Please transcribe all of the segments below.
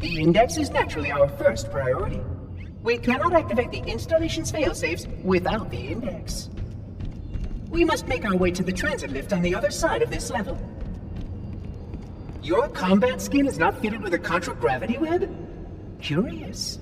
The index is naturally our first priority. We cannot activate the installation's failsafes without the index. We must make our way to the transit lift on the other side of this level. Your combat skin is not fitted with a contragravity web? Curious.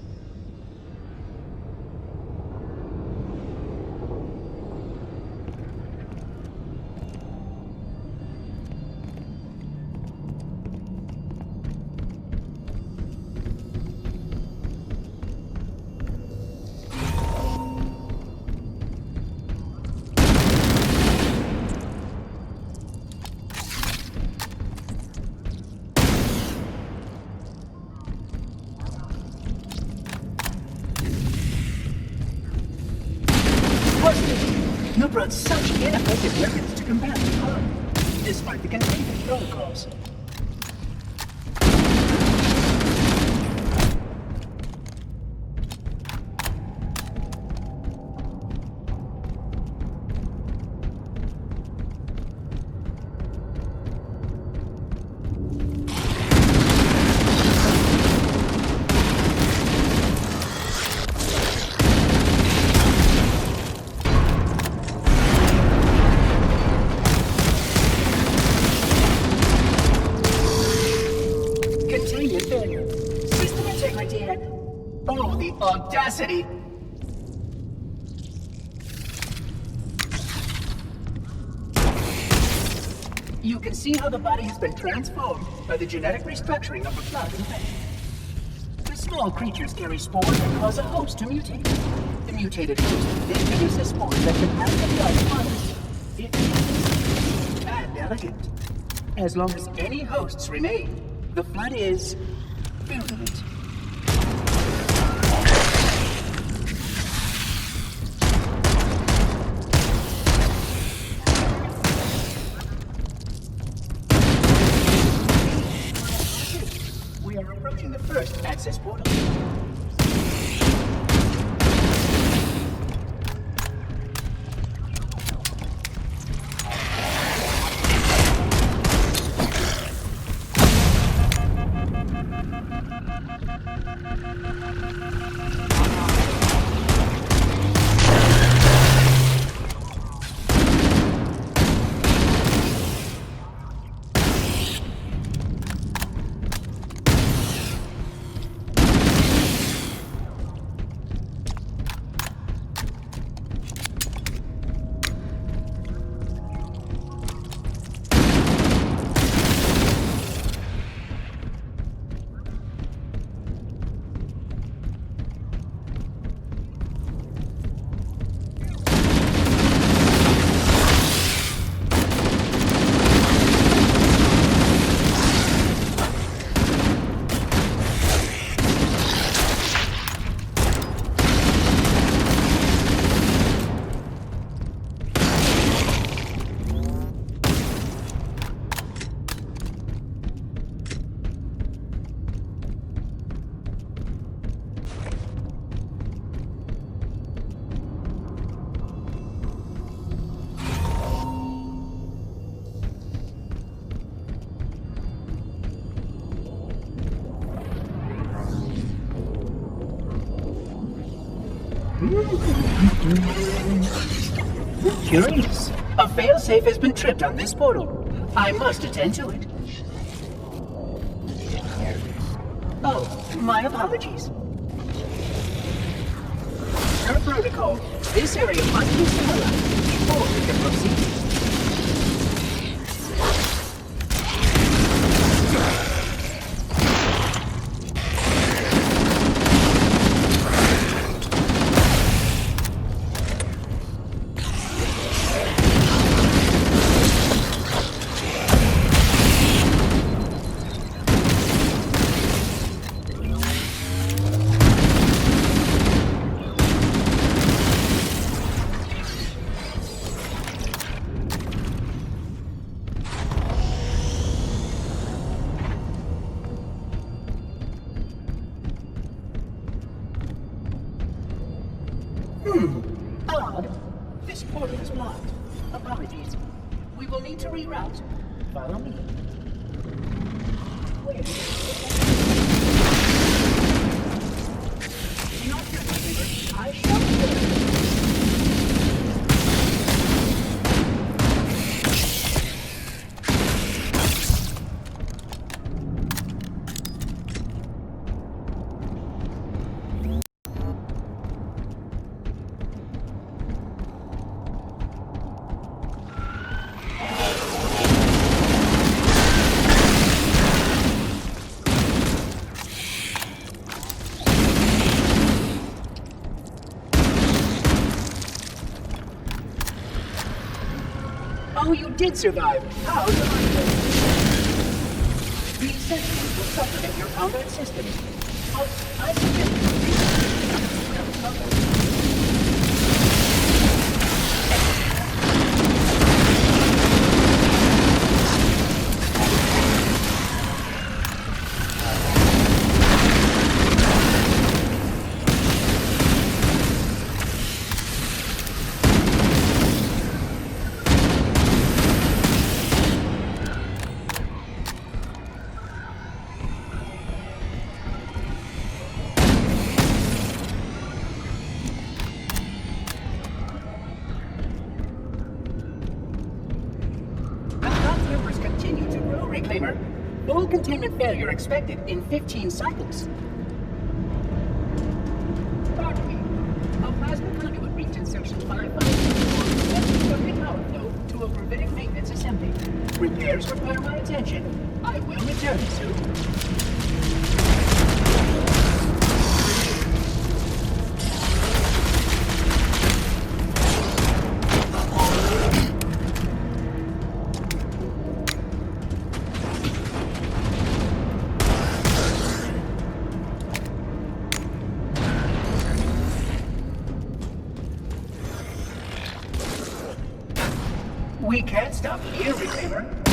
You brought such ineffective weapons to combat the harm, despite the containment protocols. Oh, the audacity! You can see how the body has been transformed by the genetic restructuring of the flood infection. The small creatures carry spores that cause a host to mutate. The mutated host then produces spores that can actively others. It's easy and elegant. As long as any hosts remain, the flood is virulent. We are approaching the first access portal. Curious. A failsafe has been tripped on this portal. I must attend to it. Oh, my apologies. Per protocol, this area must be sterilized before we can proceed. Odd. This portal is blocked. Apologies. We will need to reroute. Follow me. Where? Oh, you did survive. How delightful. These sensors will supplement your combat systems. I suggest you full containment failure expected in 15 cycles. Pardon me. A plasma conduit reached in section 556 recovery power flow to a preventive maintenance assembly. Repairs require my attention. I will return soon. We can't stop here, Reclaimer.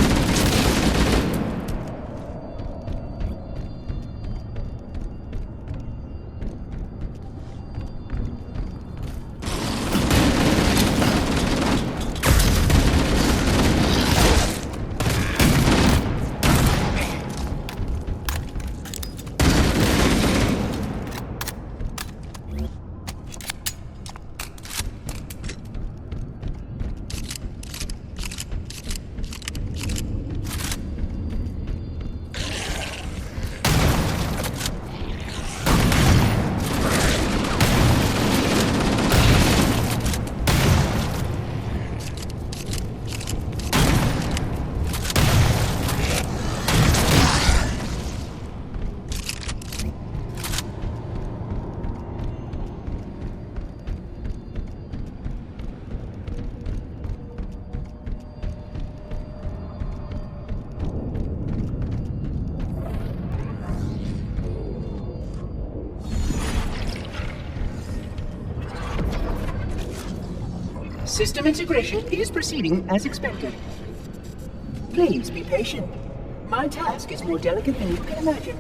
System integration is proceeding as expected. Please be patient. My task is more delicate than you can imagine.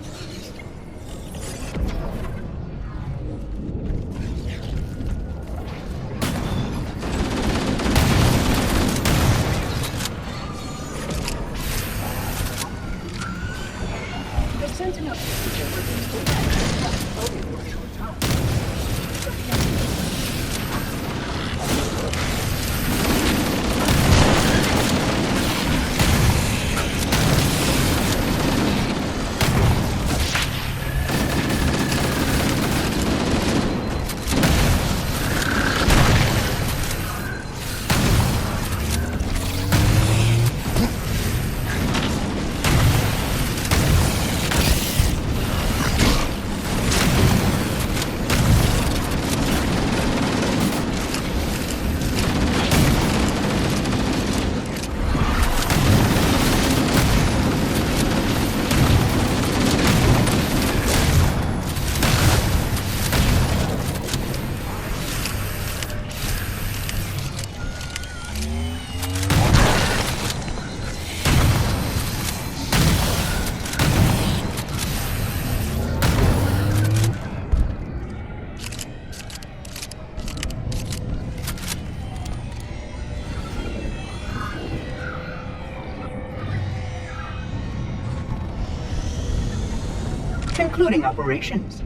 The Sentinel systems are working still only for a short time. Concluding operations.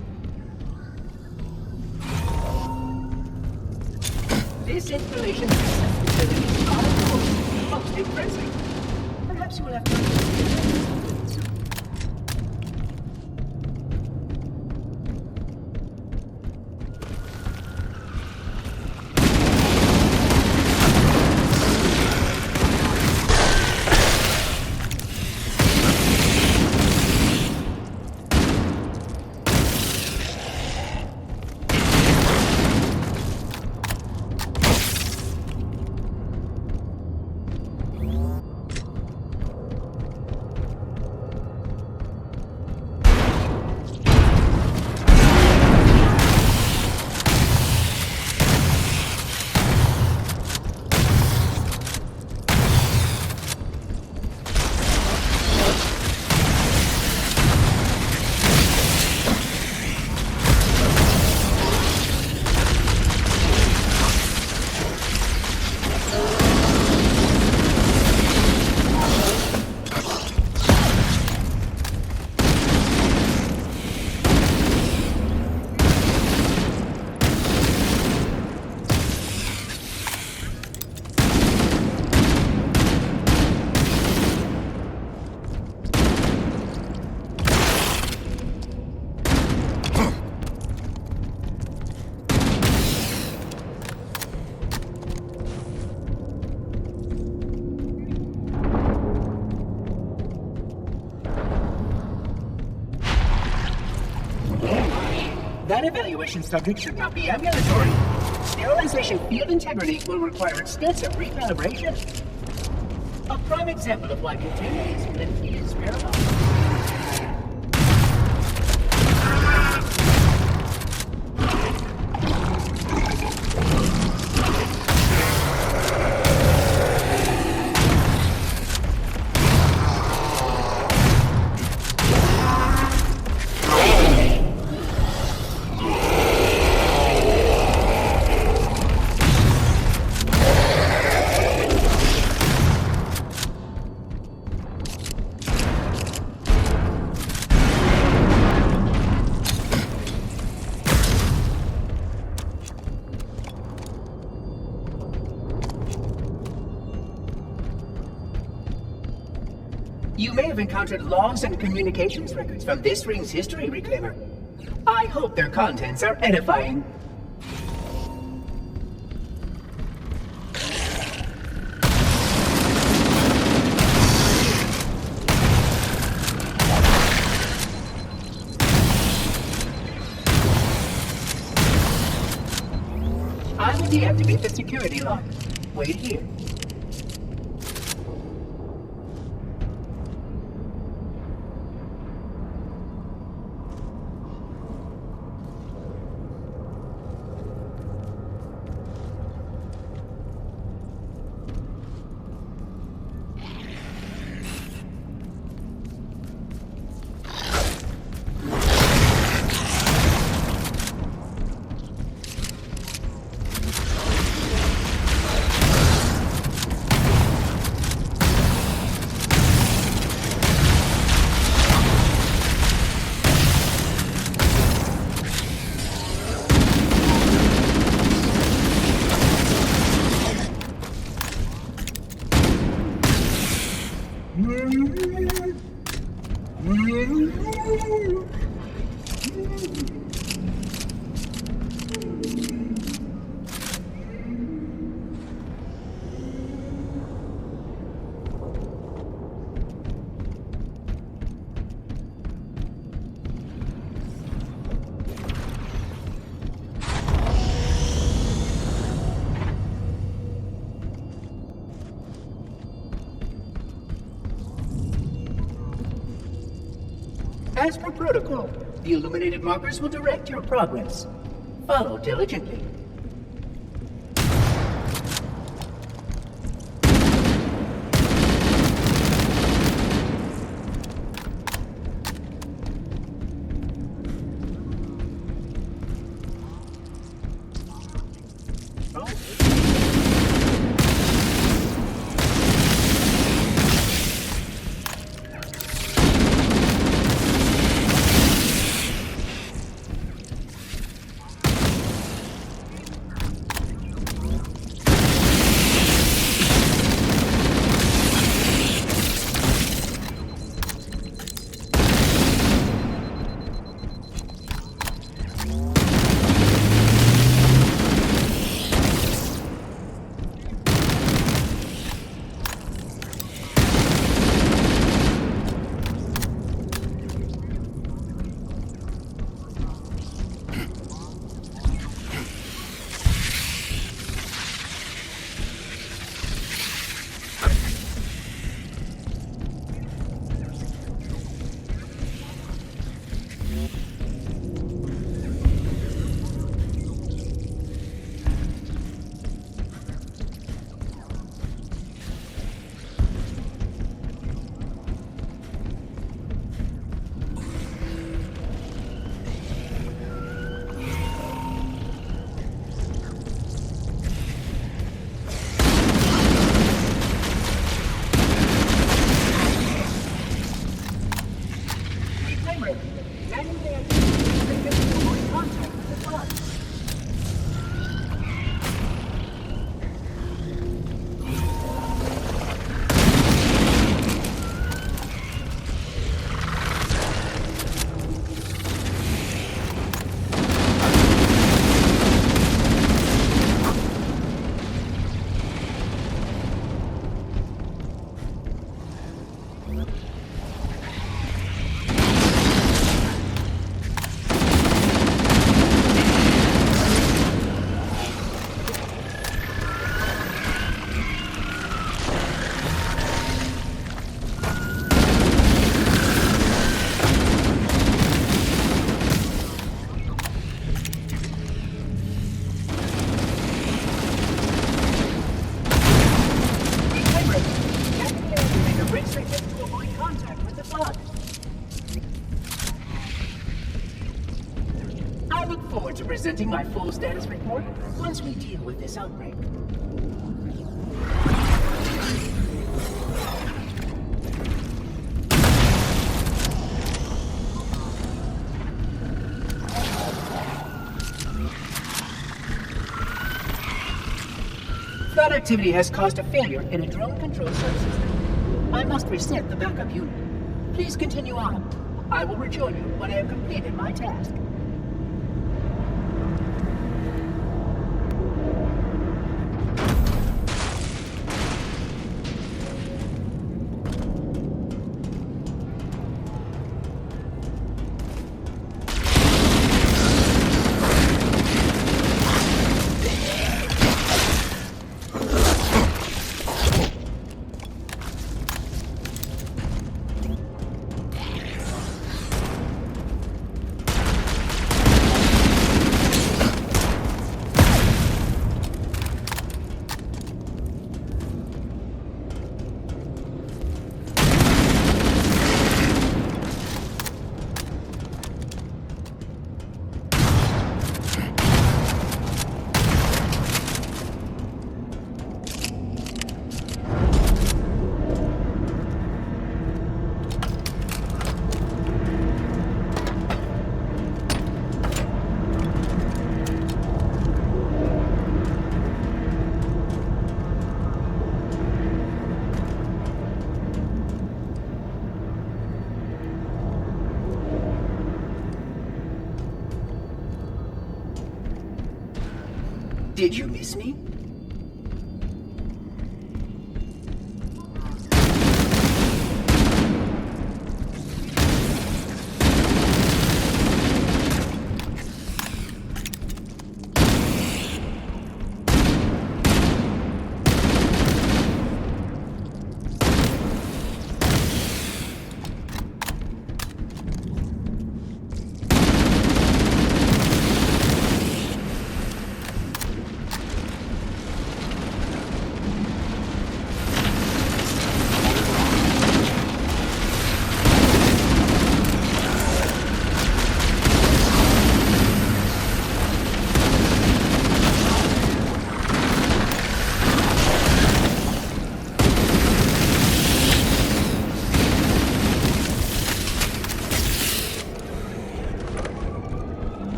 This installation is most impressive. Perhaps you will have to... That evaluation subject should not be ambulatory. Sterilization field integrity will require extensive recalibration. A prime example of why contamination is paramount. You may have encountered logs and communications records from this ring's history, Reclaimer. I hope their contents are edifying. I will deactivate the security lock. Wait here. As per protocol, the illuminated markers will direct your progress. Follow diligently. presenting my full status report once we deal with this outbreak. Flood activity has caused a failure in a drone control subsystem. I must reset the backup unit. Please continue on. I will rejoin you when I have completed my task. Did you miss me?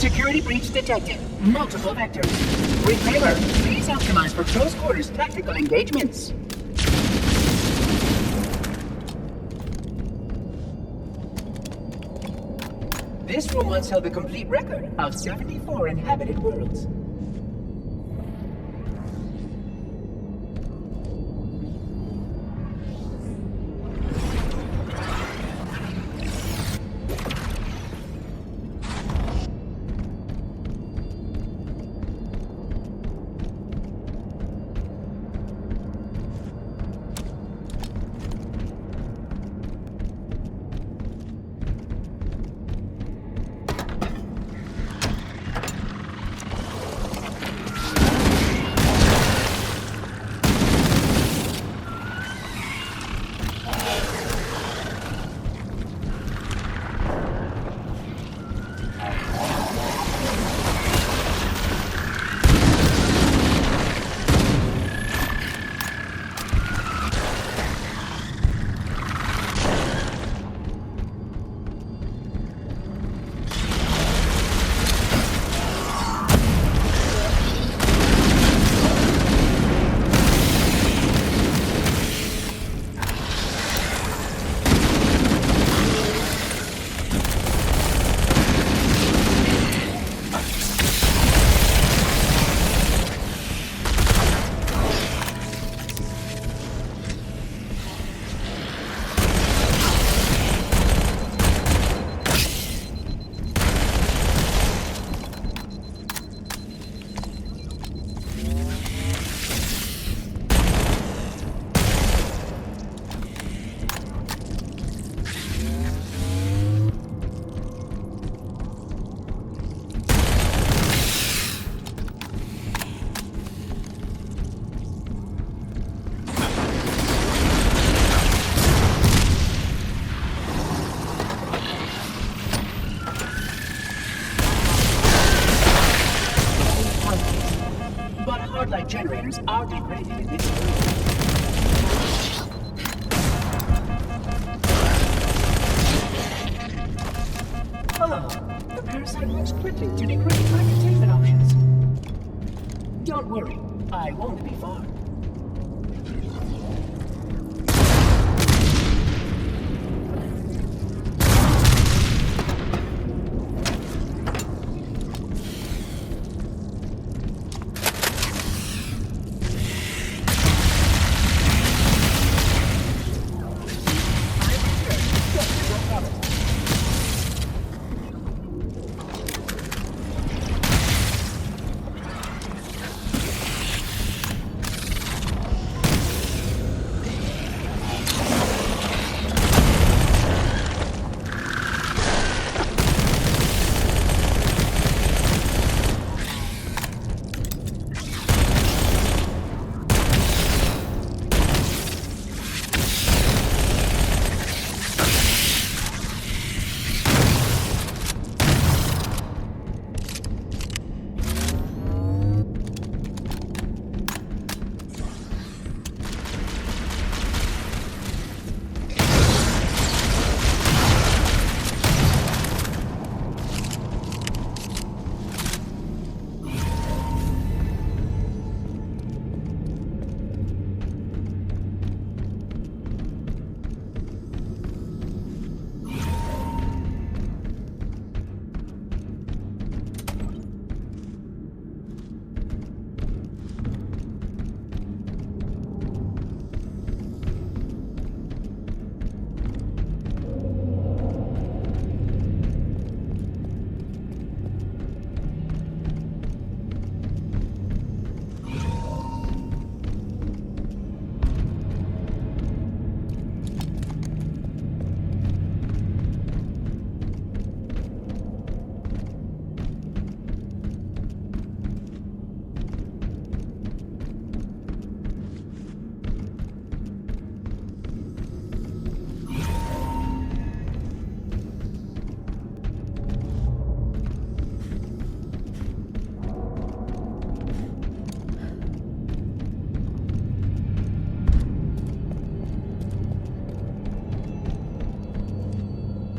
Security breach detected. Multiple vectors. Reclaimer, please optimize for close quarters tactical engagements. This room once held the complete record of 74 inhabited worlds. are degraded in this area. The parasite moves quickly to degrade my containment options. Don't worry, I won't be far.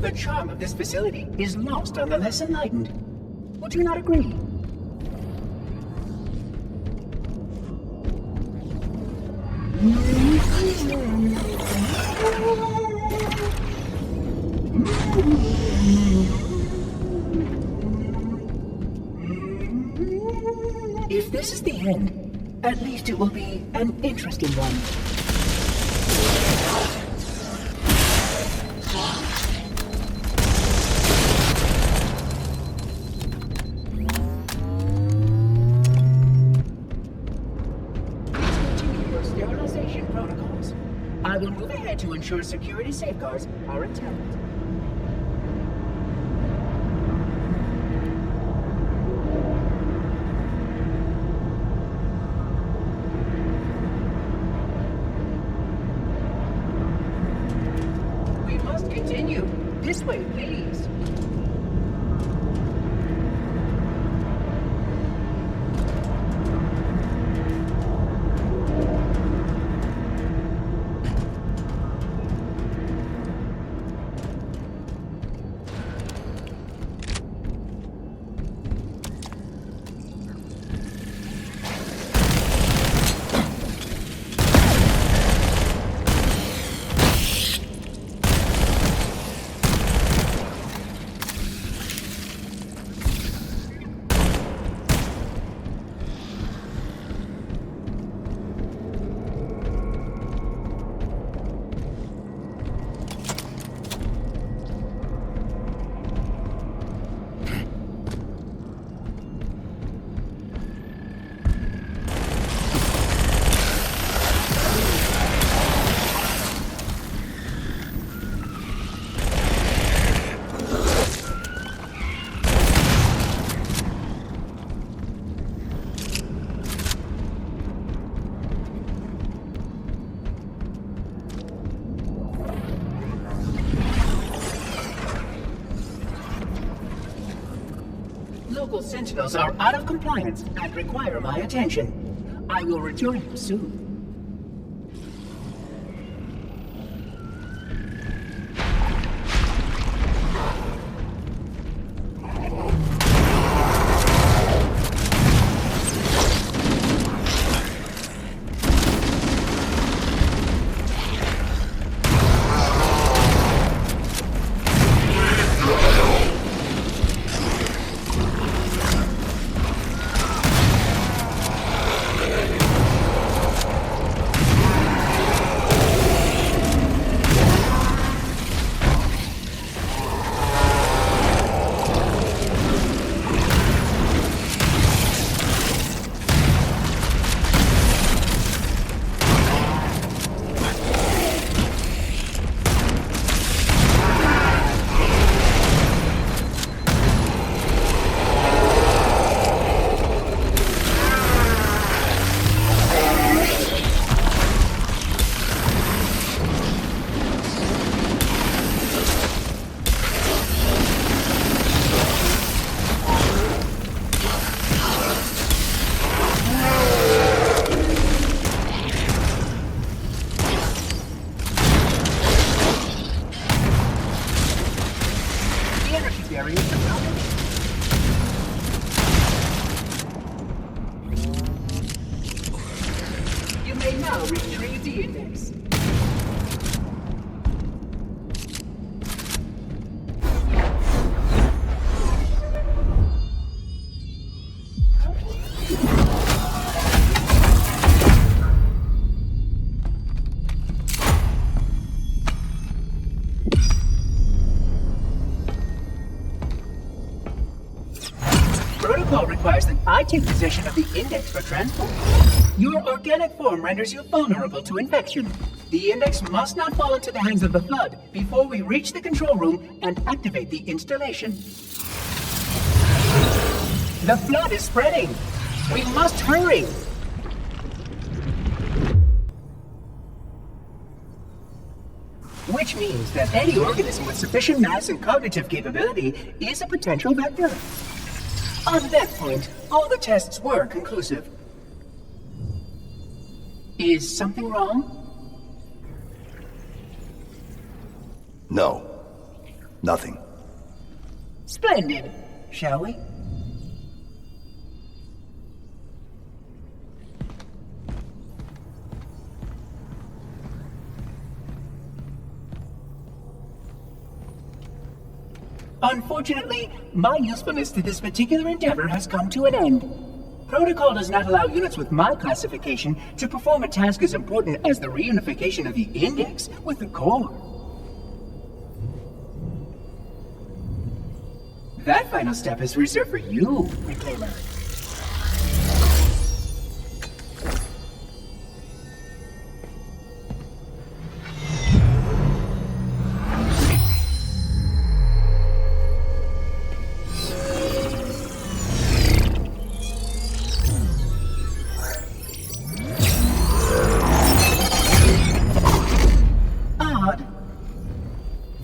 The charm of this facility is lost on the less enlightened. Would you not agree? If this is the end, at least it will be an interesting one. I will move ahead to ensure security safeguards are intact. We must continue. This way, please. Local sentinels are out of compliance and require my attention. I will rejoin you soon. You may now retrieve the index. Protocol requires that I take possession of the index for transport. Your organic form renders you vulnerable to infection. The index must not fall into the hands of the Flood before we reach the control room and activate the installation. The Flood is spreading. We must hurry. Which means that any organism with sufficient mass and cognitive capability is a potential vector. On that point, all the tests were conclusive. Is something wrong? No. Nothing. Splendid. Shall we? Unfortunately, my usefulness to this particular endeavor has come to an end. Protocol does not allow units with my classification to perform a task as important as the reunification of the index with the core. That final step is reserved for you, Reclaimer.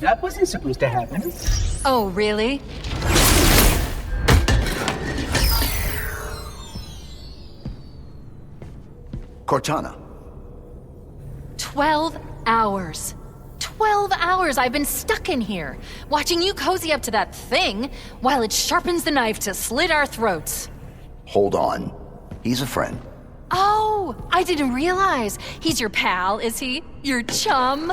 That wasn't supposed to happen. Oh, really? Cortana. 12 hours. 12 hours I've been stuck in here, watching you cozy up to that thing while it sharpens the knife to slit our throats. Hold on. He's a friend. Oh, I didn't realize. He's your pal, is he? Your chum?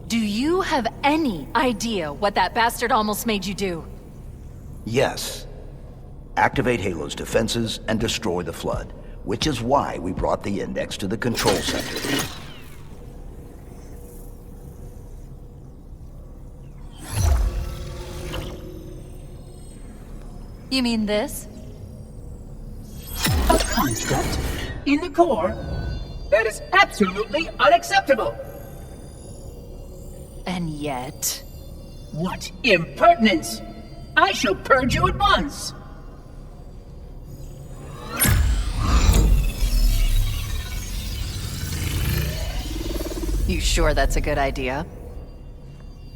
Do you have any idea what that bastard almost made you do? Yes. Activate Halo's defenses and destroy the Flood, which is why we brought the index to the control center. You mean this? A construct in the core? That is absolutely unacceptable! And yet... What impertinence! I shall purge you at once! You sure that's a good idea?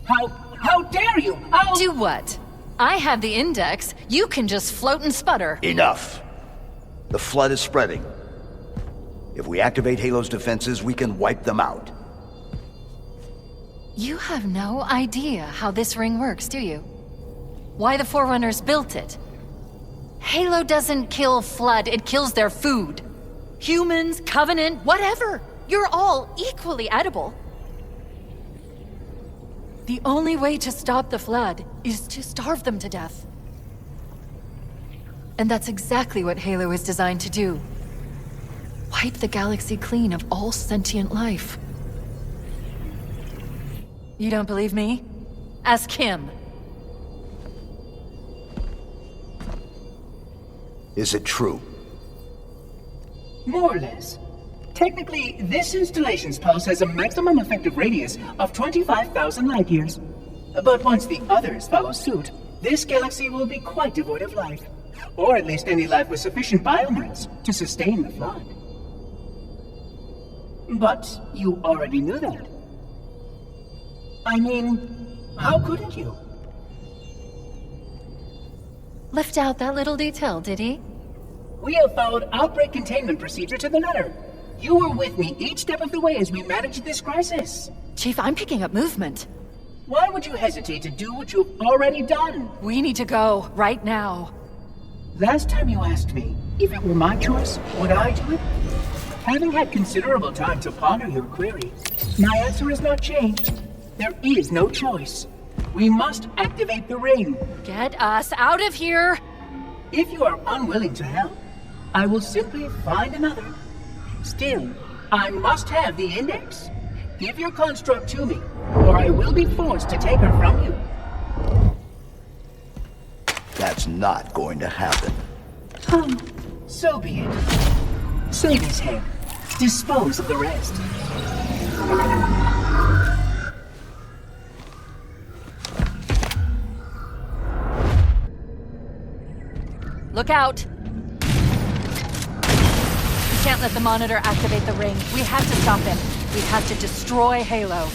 How dare you! I'll... Do what? I have the index. You can just float and sputter. Enough. The flood is spreading. If we activate Halo's defenses, we can wipe them out. You have no idea how this ring works, do you? Why the Forerunners built it? Halo doesn't kill Flood, it kills their food. Humans, Covenant, whatever. You're all equally edible. The only way to stop the Flood is to starve them to death. And that's exactly what Halo is designed to do. Wipe the galaxy clean of all sentient life. You don't believe me? Ask him. Is it true? More or less. Technically, this installation's pulse has a maximum effective radius of 25,000 light years. But once the others follow suit, this galaxy will be quite devoid of life. Or at least any life with sufficient biomass to sustain the flood. But you already knew that. I mean, how couldn't you? Left out that little detail, did he? We have followed outbreak containment procedure to the letter. You were with me each step of the way as we managed this crisis. Chief, I'm picking up movement. Why would you hesitate to do what you've already done? We need to go, right now. Last time you asked me, if it were my choice, would I do it? Having had considerable time to ponder your query, my answer has not changed. There is no choice. We must activate the ring. Get us out of here! If you are unwilling to help, I will simply find another. Still, I must have the index. Give your construct to me, or I will be forced to take her from you. That's not going to happen. So be it. Save his head. Dispose of the rest. Look out! We can't let the Monitor activate the ring. We have to stop him. We have to destroy Halo.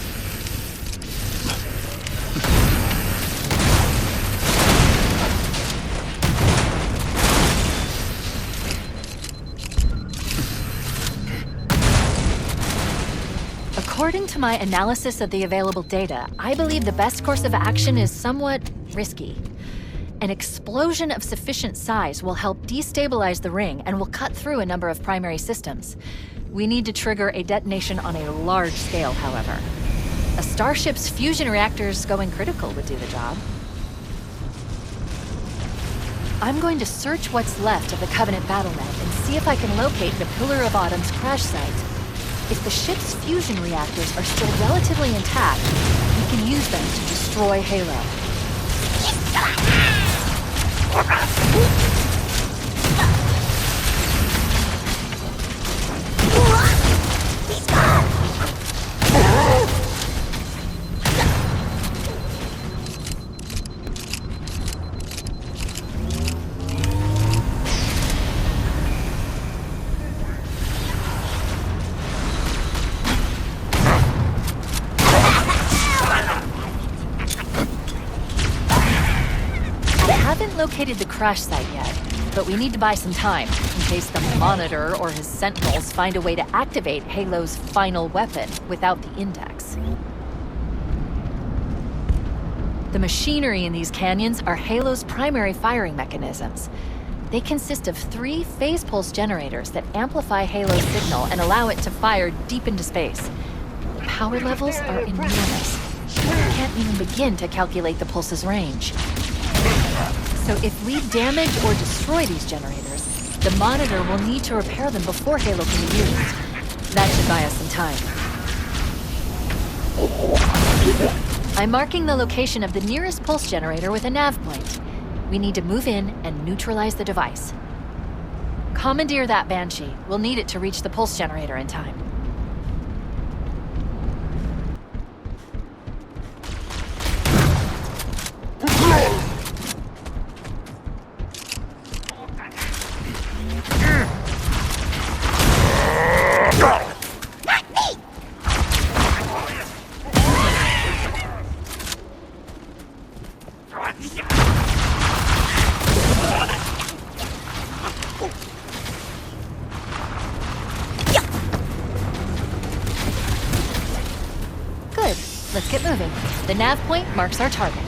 According to my analysis of the available data, I believe the best course of action is somewhat risky. An explosion of sufficient size will help destabilize the ring and will cut through a number of primary systems. We need to trigger a detonation on a large scale, however. A starship's fusion reactors going critical would do the job. I'm going to search what's left of the Covenant battlenet and see if I can locate the Pillar of Autumn's crash site. If the ship's fusion reactors are still relatively intact, we can use them to destroy Halo. Located the crash site yet, but we need to buy some time in case the Monitor or his Sentinels find a way to activate Halo's final weapon without the index. The machinery in these canyons are Halo's primary firing mechanisms. They consist of 3 phase pulse generators that amplify Halo's signal and allow it to fire deep into space. The power levels are enormous. We can't even begin to calculate the pulse's range. So if we damage or destroy these generators, the Monitor will need to repair them before Halo can be used. That should buy us some time. I'm marking the location of the nearest pulse generator with a nav point. We need to move in and neutralize the device. Commandeer that Banshee. We'll need it to reach the pulse generator in time. let's get moving. The nav point marks our target.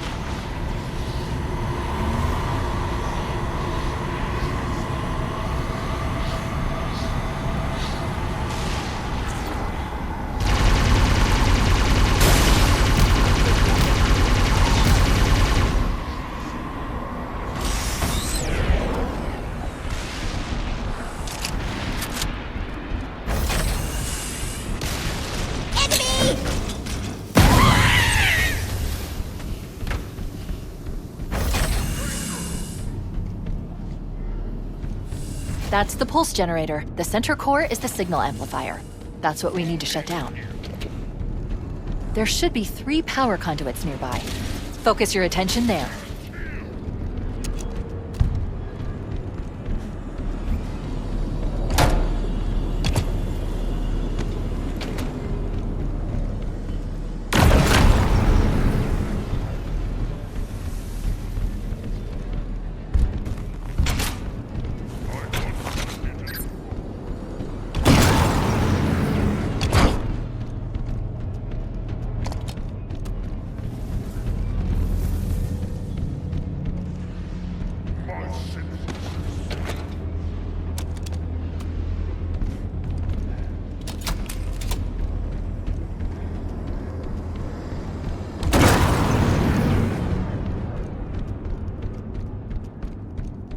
That's the pulse generator. The center core is the signal amplifier. That's what we need to shut down. There should be 3 power conduits nearby. Focus your attention there.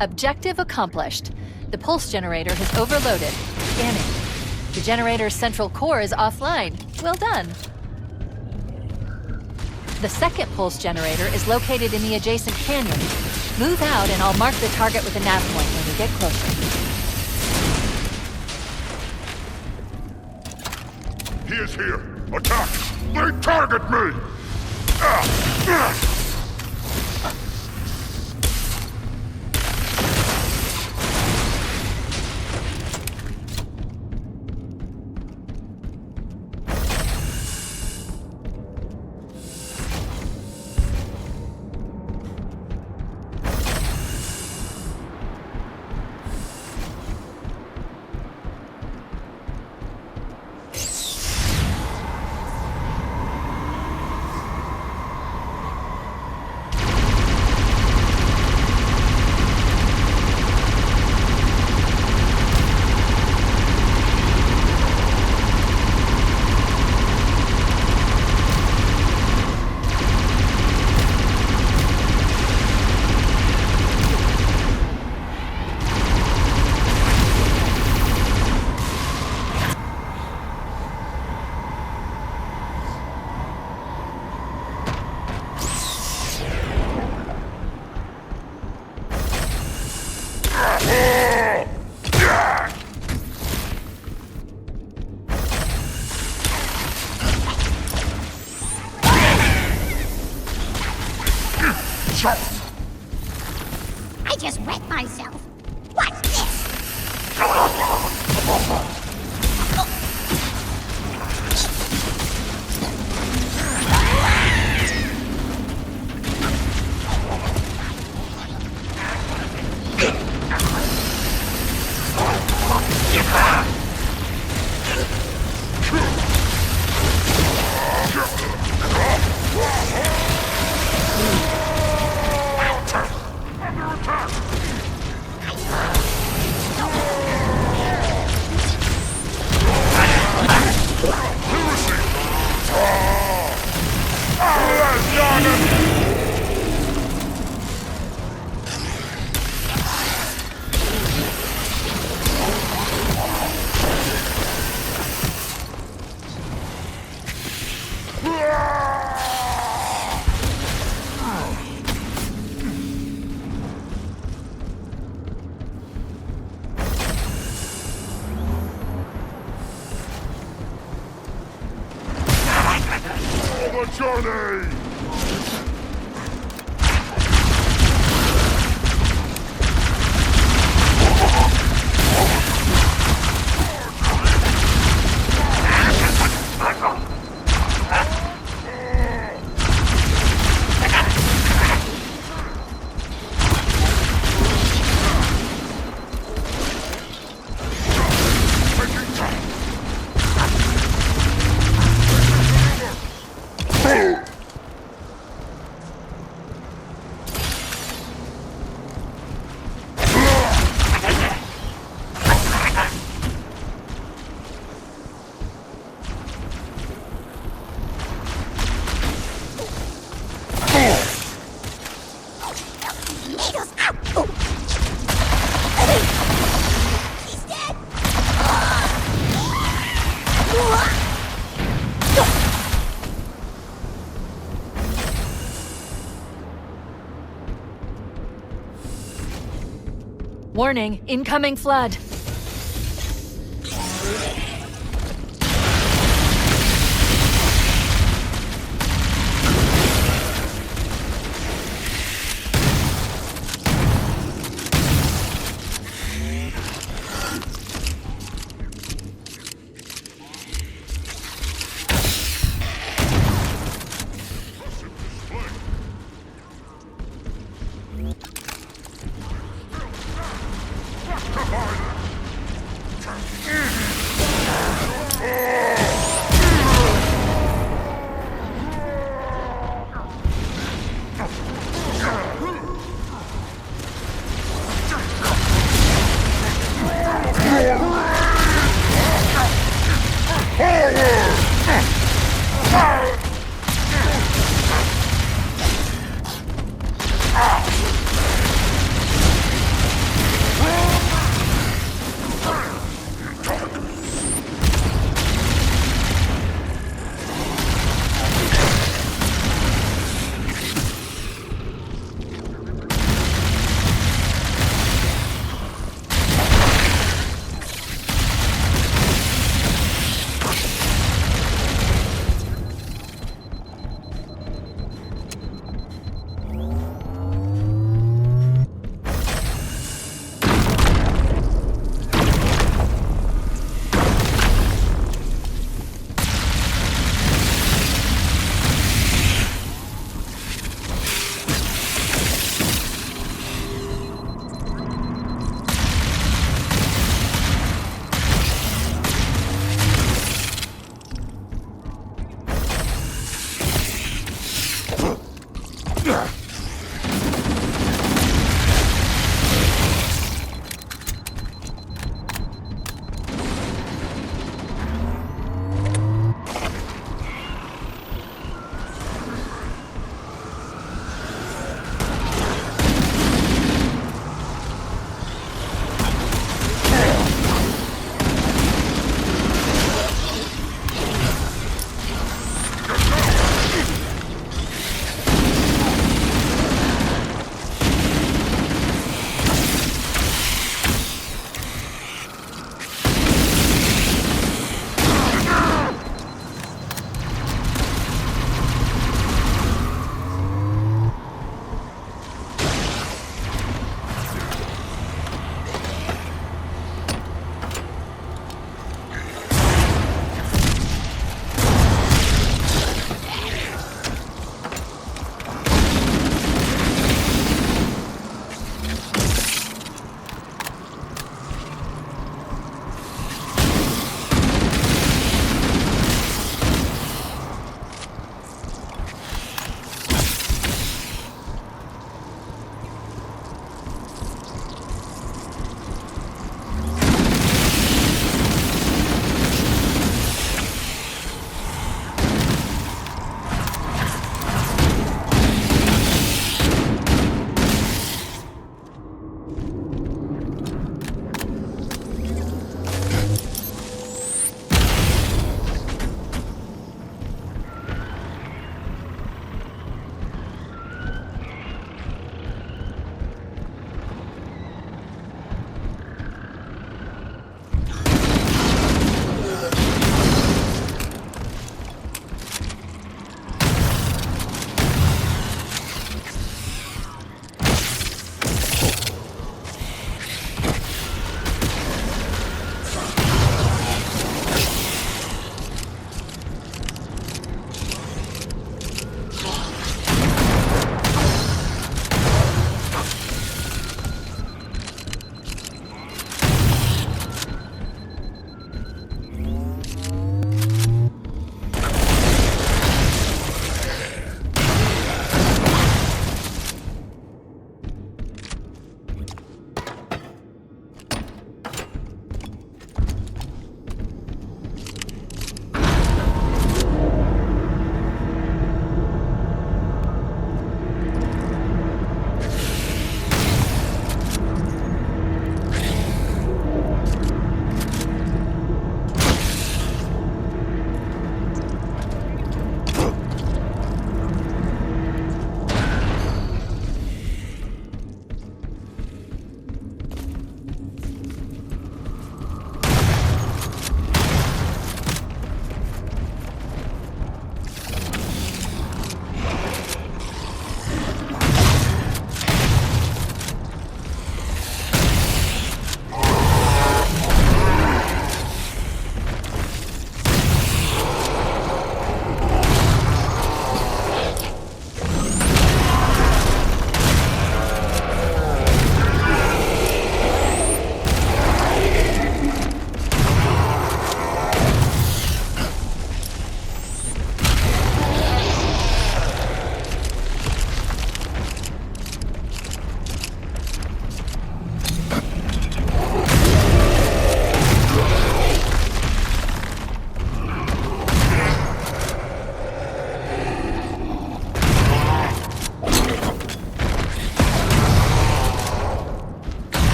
Objective accomplished. The pulse generator has overloaded. Scanning. The generator's central core is offline. Well done. The second pulse generator is located in the adjacent canyon. Move out and I'll mark the target with a nav point when we get closer. He is here! Attack! They target me! I just wet myself. What's this? Journey! Warning, incoming flood.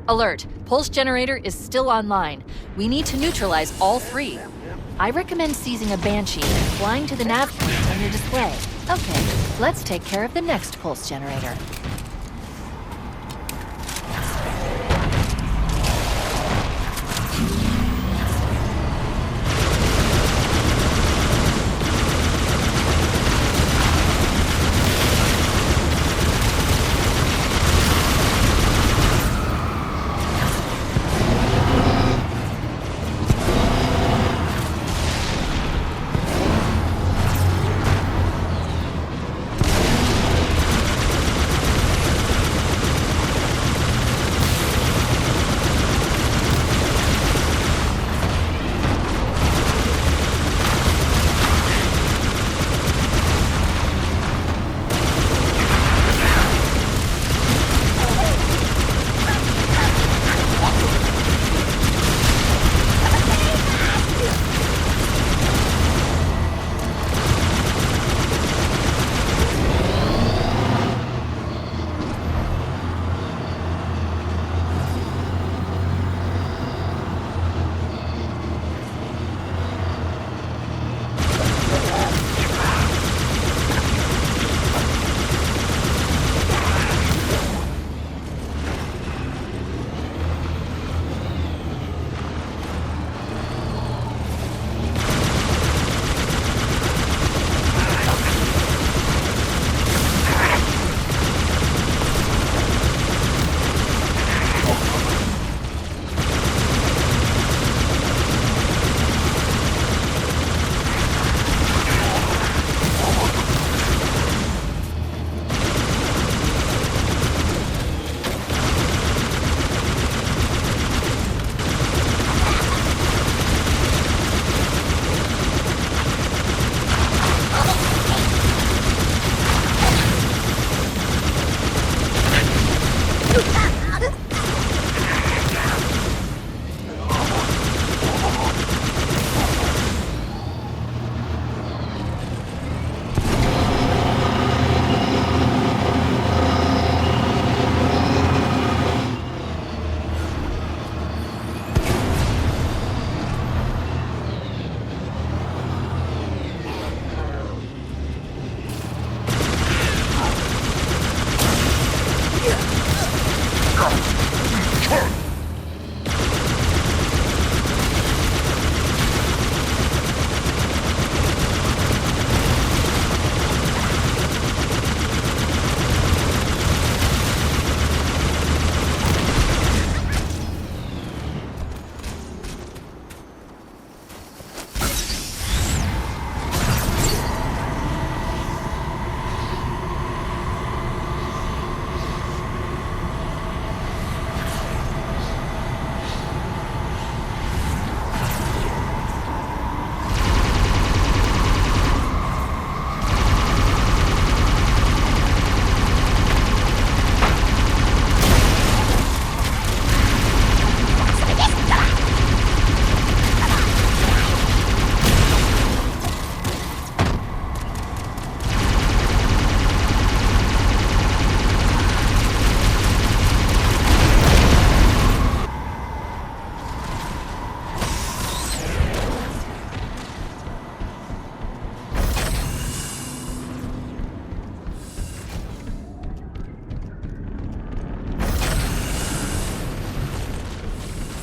Alert! Pulse generator is still online. We need to neutralize all three. I recommend seizing a Banshee and flying to the nav point on your display. Okay, let's take care of the next pulse generator.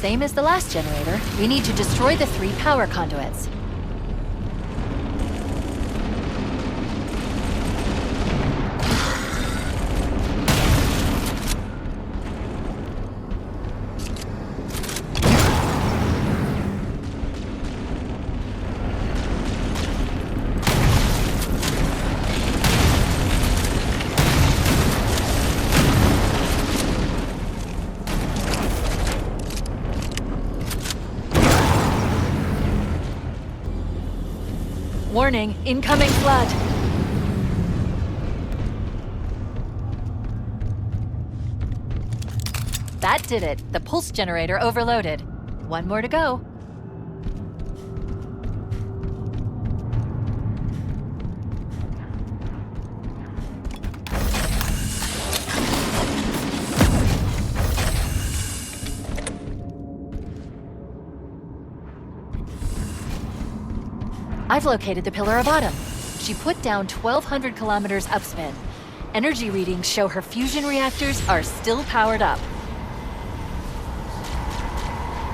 Same as the last generator, we need to destroy the 3 power conduits. Warning, incoming flood. That did it. The pulse generator overloaded. One more to go. I've located the Pillar of Autumn. She put down 1,200 kilometers upspin. Energy readings show her fusion reactors are still powered up.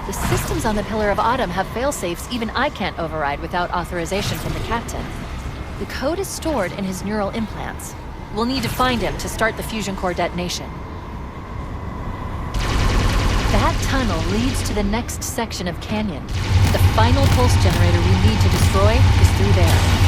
The systems on the Pillar of Autumn have failsafes even I can't override without authorization from the captain. The code is stored in his neural implants. We'll need to find him to start the fusion core detonation. That tunnel leads to the next section of canyon. The final pulse generator we need to destroy is through there.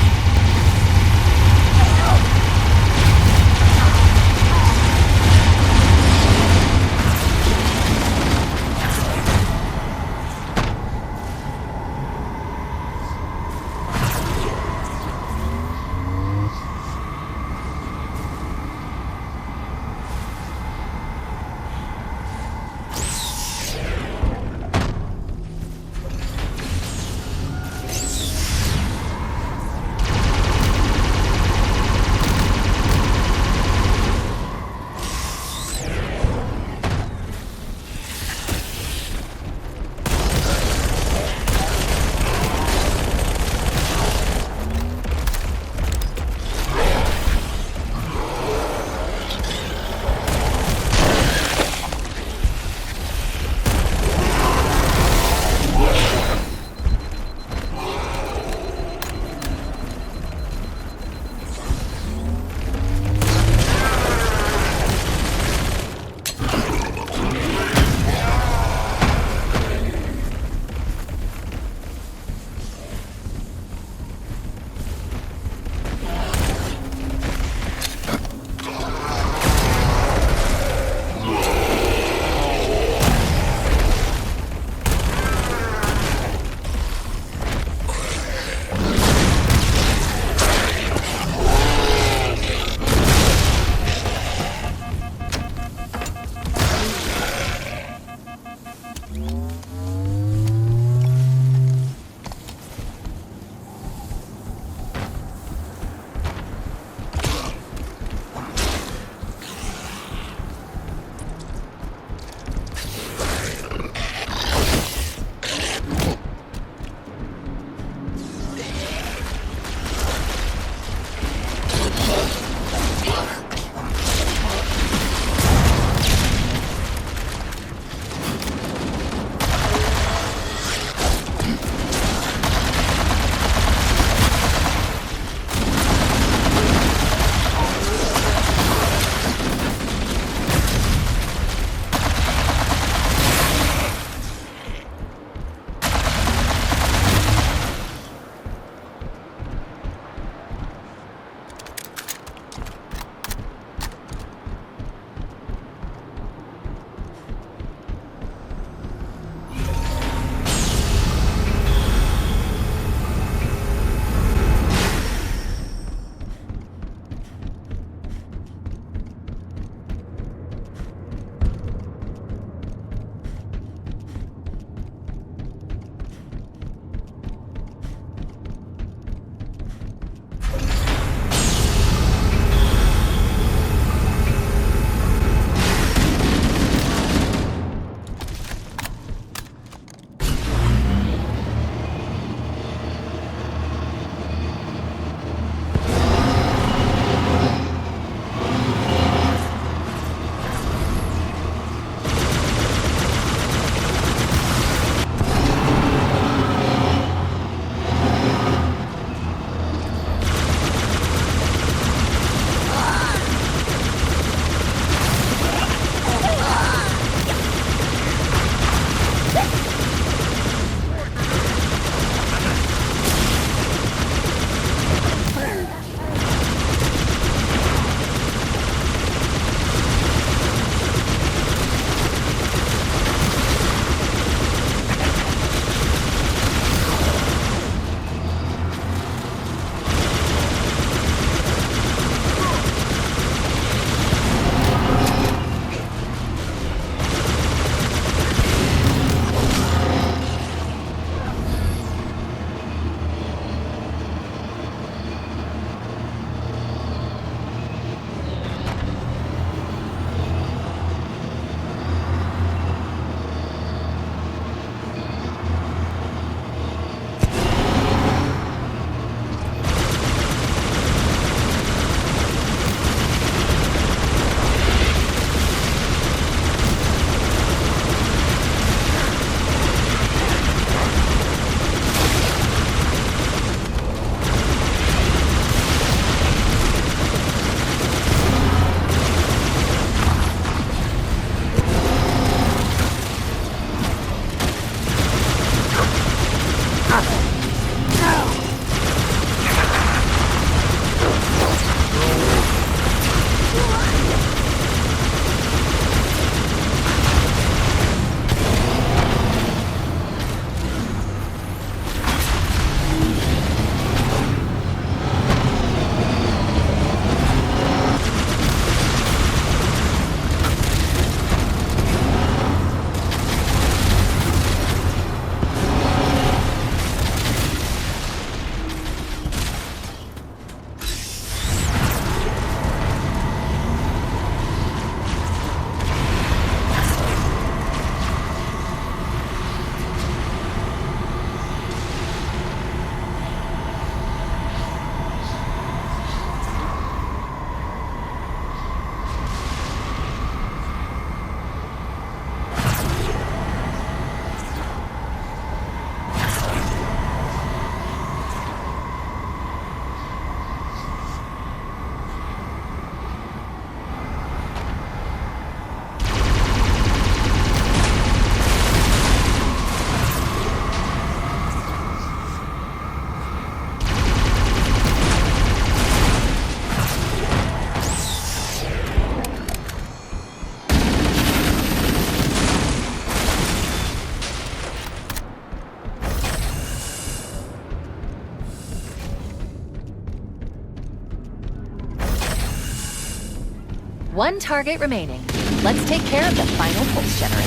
One target remaining. Let's take care of the final pulse generator.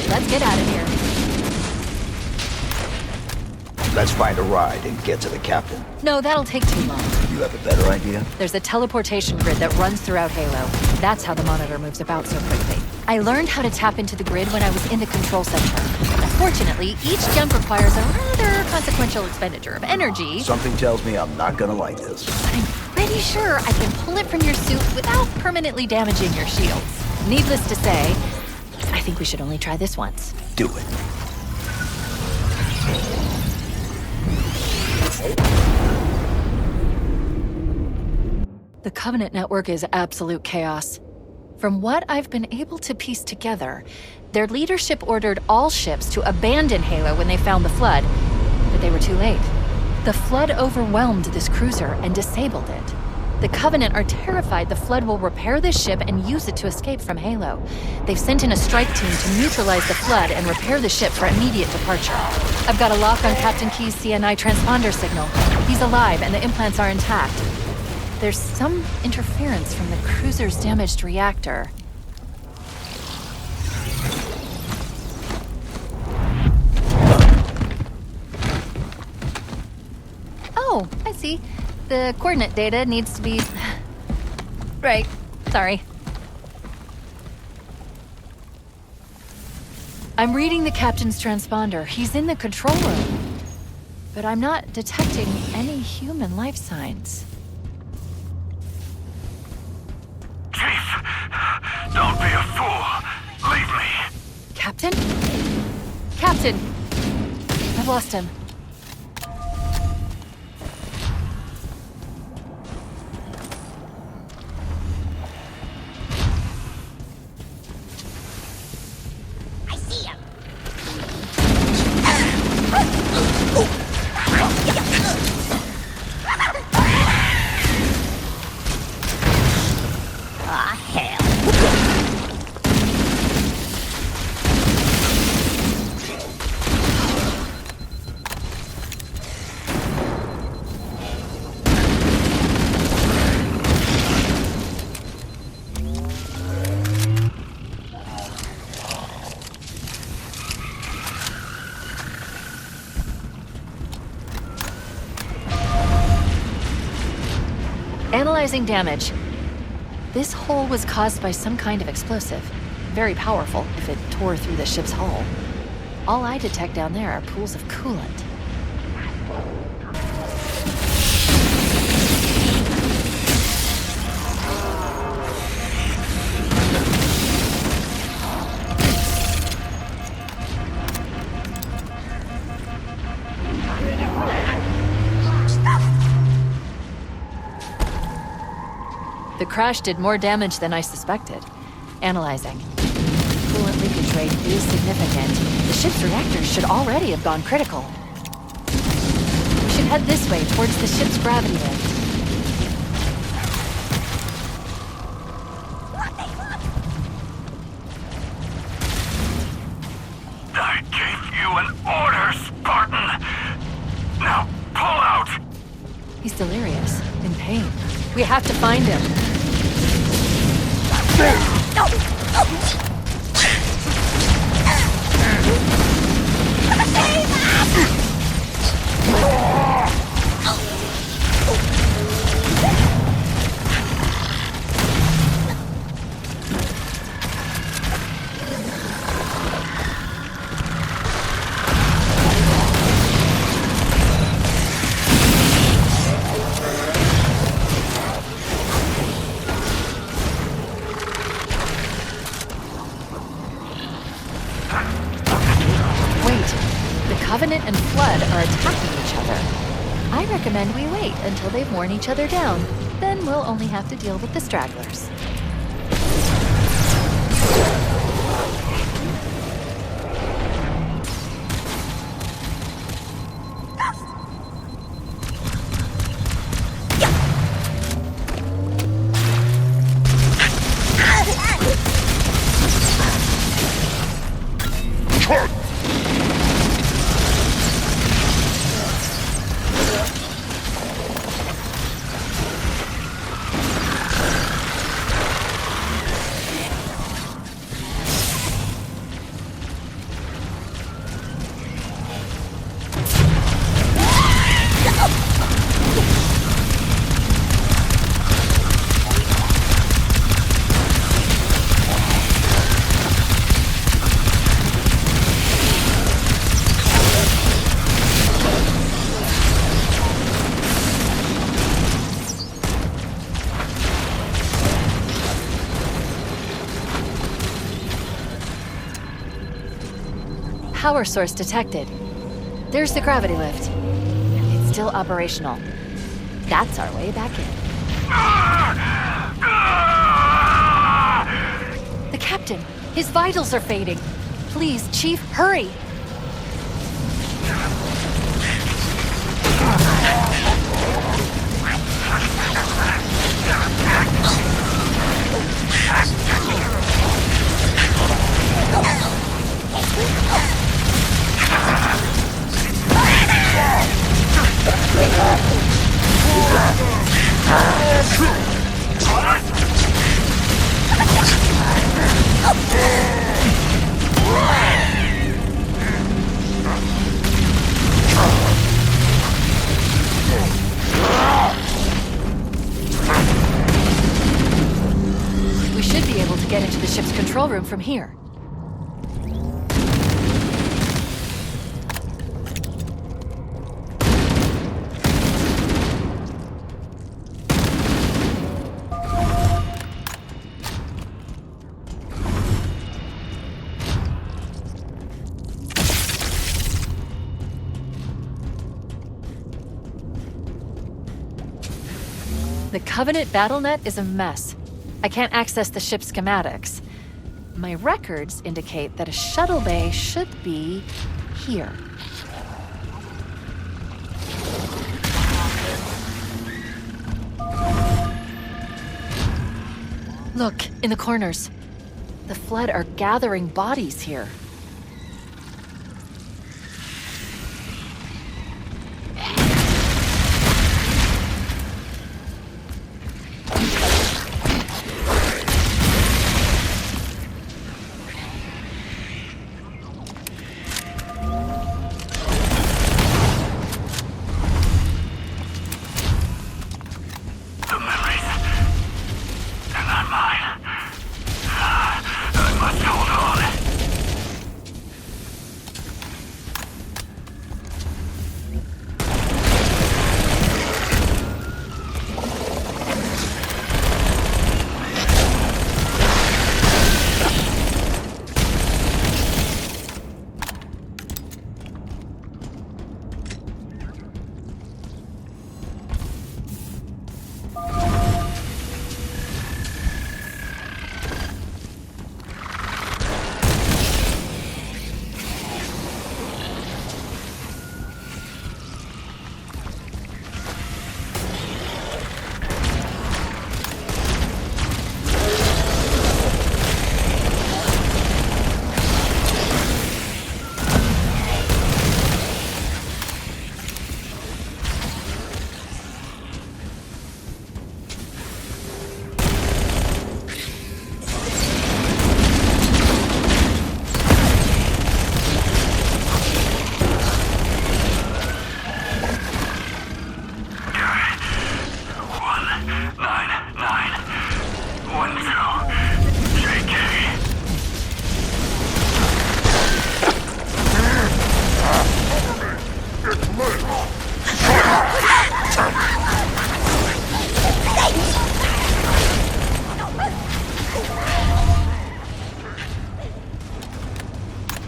Let's get out of here. Let's find a ride and get to the captain. No, that'll take too long. You have a better idea? There's a teleportation grid that runs throughout Halo. That's how the monitor moves about so quickly. I learned how to tap into the grid when I was in the control center. Unfortunately, each jump requires a rather consequential expenditure of energy. Something tells me I'm not gonna like this. But I'm pretty sure I can pull it from your suit without permanently damaging your shields. Needless to say, I think we should only try this once. Do it. The Covenant network is absolute chaos. From what I've been able to piece together, their leadership ordered all ships to abandon Halo when they found the Flood, but they were too late. The Flood overwhelmed this cruiser and disabled it. The Covenant are terrified the Flood will repair this ship and use it to escape from Halo. They've sent in a strike team to neutralize the Flood and repair the ship for immediate departure. I've got a lock on Captain Key's CNI transponder signal. He's alive and the implants are intact. There's some interference from the cruiser's damaged reactor. Oh, I see. The coordinate data needs to be... Right, sorry. I'm reading the captain's transponder. He's in the control room. But I'm not detecting any human life signs. Chief, don't be a fool. Leave me. Captain? Captain! I've lost him. I see him. Ah, hell. Analyzing damage. This hole was caused by some kind of explosive. Very powerful if it tore through the ship's hull. All I detect down there are pools of coolant. The crash did more damage than I suspected. Analyzing. Coolant leakage rate is significant. The ship's reactors should already have gone critical. We should head this way towards the ship's gravity lift. I gave you an order, Spartan. Now pull out. He's delirious, in pain. We have to find him. Covenant and Flood are attacking each other. I recommend we wait until they've worn each other down. Then we'll only have to deal with the stragglers. Power source detected. There's the gravity lift. It's still operational. That's our way back in. The captain! His vitals are fading. Please, Chief, hurry! We should be able to get into the ship's control room from here. The Covenant BattleNet is a mess. I can't access the ship's schematics. My records indicate that a shuttle bay should be here. Look, in the corners. The Flood are gathering bodies here.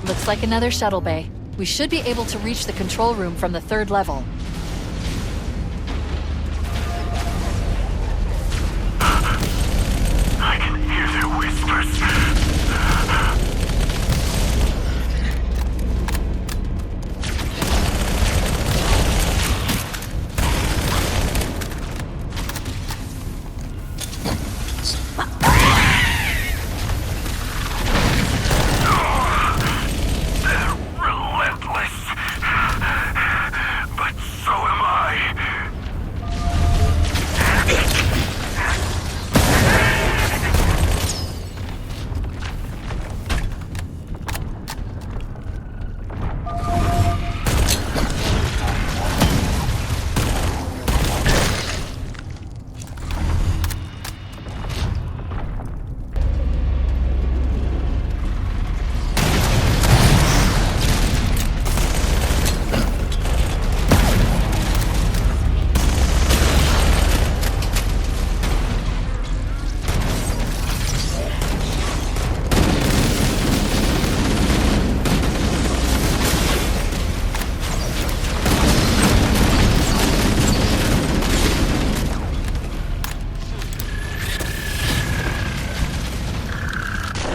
Looks like another shuttle bay. We should be able to reach the control room from the 3rd level. I can hear their whispers. They're relentless. But so am I.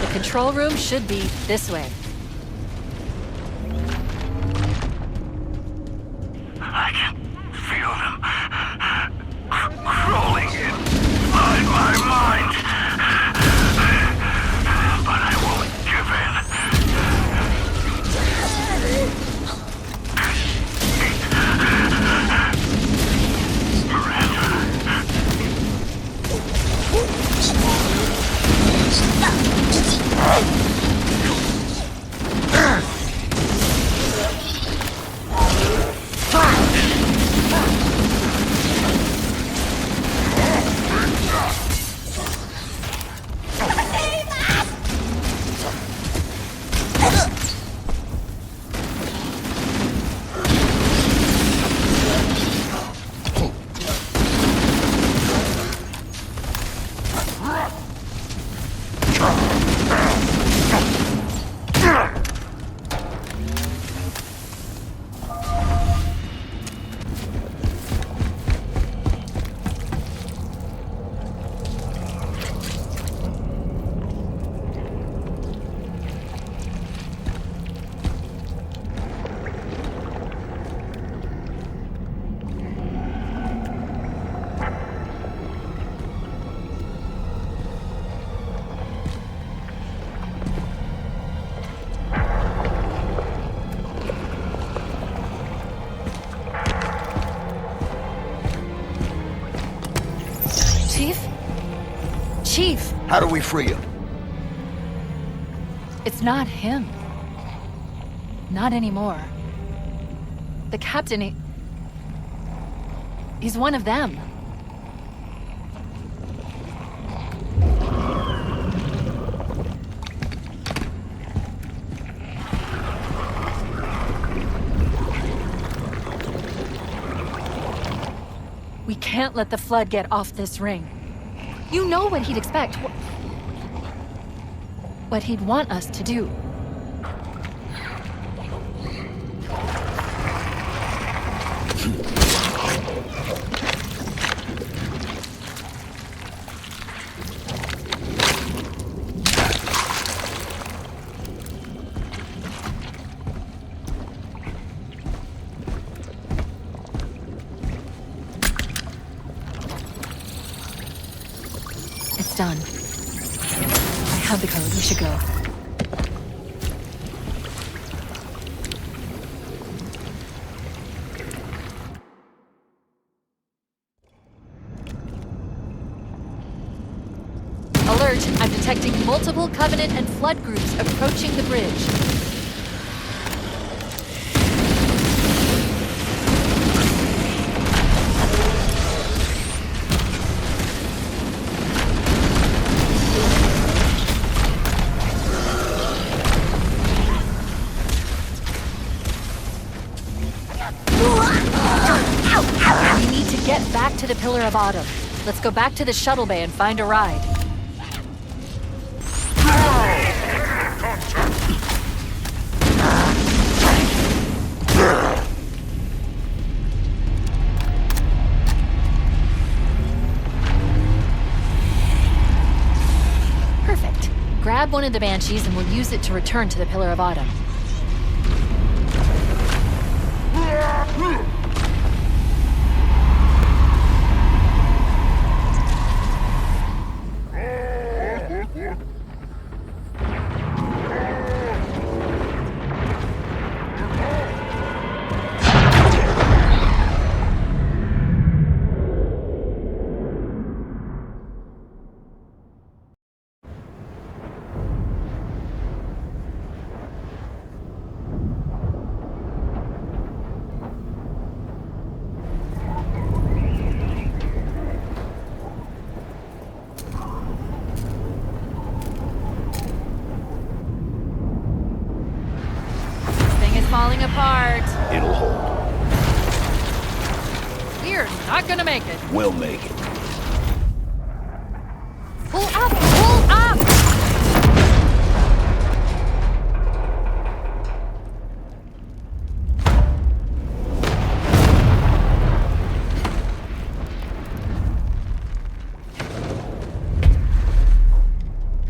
The control room should be this way. I can feel them crawling inside my mind. But I won't give in. Miranda. Chief! How do we free him? It's not him. Not anymore. The captain, he's one of them. We can't let the Flood get off this ring. You know what he'd expect. What he'd want us to do. It's done. I have the code. We should go. Alert! I'm detecting multiple Covenant and Flood groups approaching the bridge. We need to get back to the Pillar of Autumn. Let's go back to the shuttle bay and find a ride. one of the Banshees and we'll use it to return to the Pillar of Autumn. Falling apart. It'll hold. We're not gonna make it. We'll make it. Pull up! Pull up!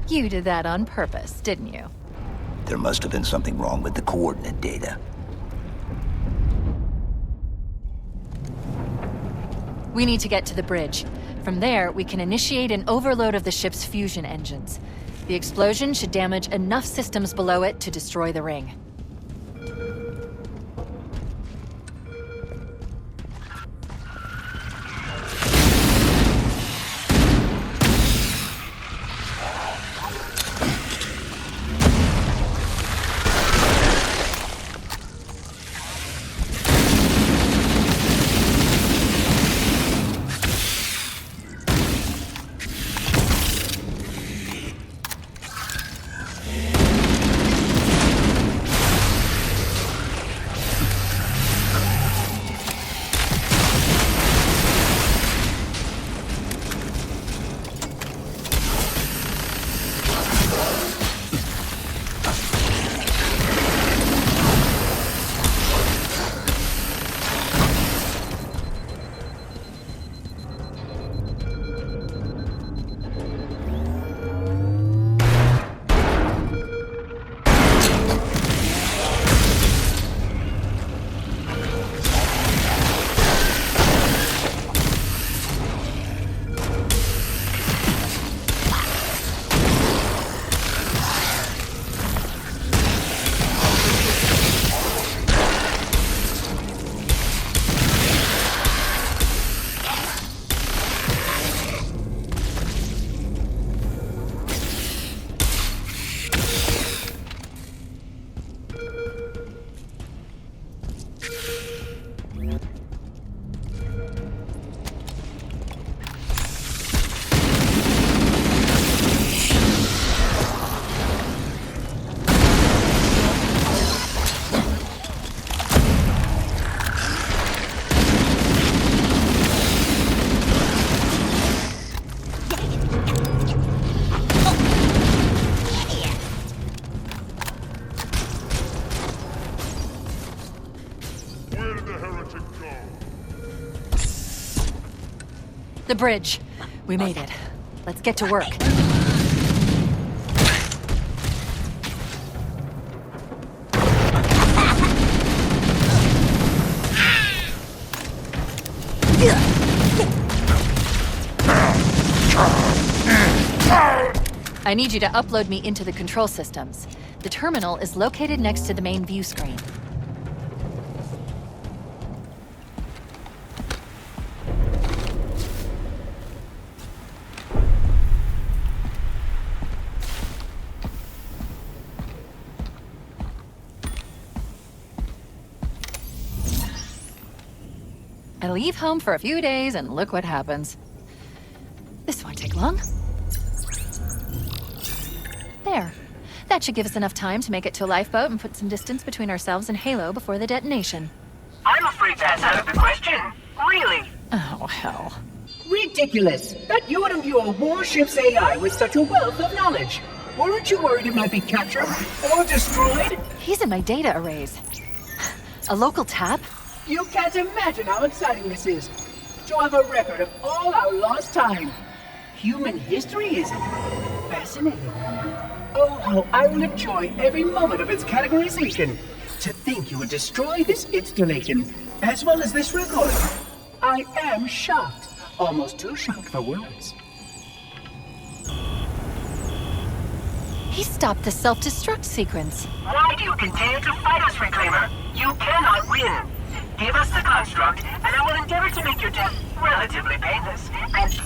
You did that on purpose, didn't you? There must have been something wrong with the coordinate data. We need to get to the bridge. From there, we can initiate an overload of the ship's fusion engines. The explosion should damage enough systems below it to destroy the ring. The bridge. We made it. Let's get to work. I need you to upload me into the control systems. The terminal is located next to the main view screen. I leave home for a few days and look what happens. This won't take long. There. That should give us enough time to make it to a lifeboat and put some distance between ourselves and Halo before the detonation. I'm afraid that's out of the question. Really. Oh, hell. Ridiculous. That you would imbue a warship's AI with such a wealth of knowledge. Weren't you worried it might be captured or destroyed? He's in my data arrays. A local tap? You can't imagine how exciting this is. To have a record of all our lost time. Human history is fascinating. Oh, how I will enjoy every moment of its categorization. To think you would destroy this installation, as well as this record. I am shocked. Almost too shocked for words. He stopped the self-destruct sequence. Why do you continue to fight us, Reclaimer? You cannot win. Give us the construct, and I will endeavor to make your death relatively painless. And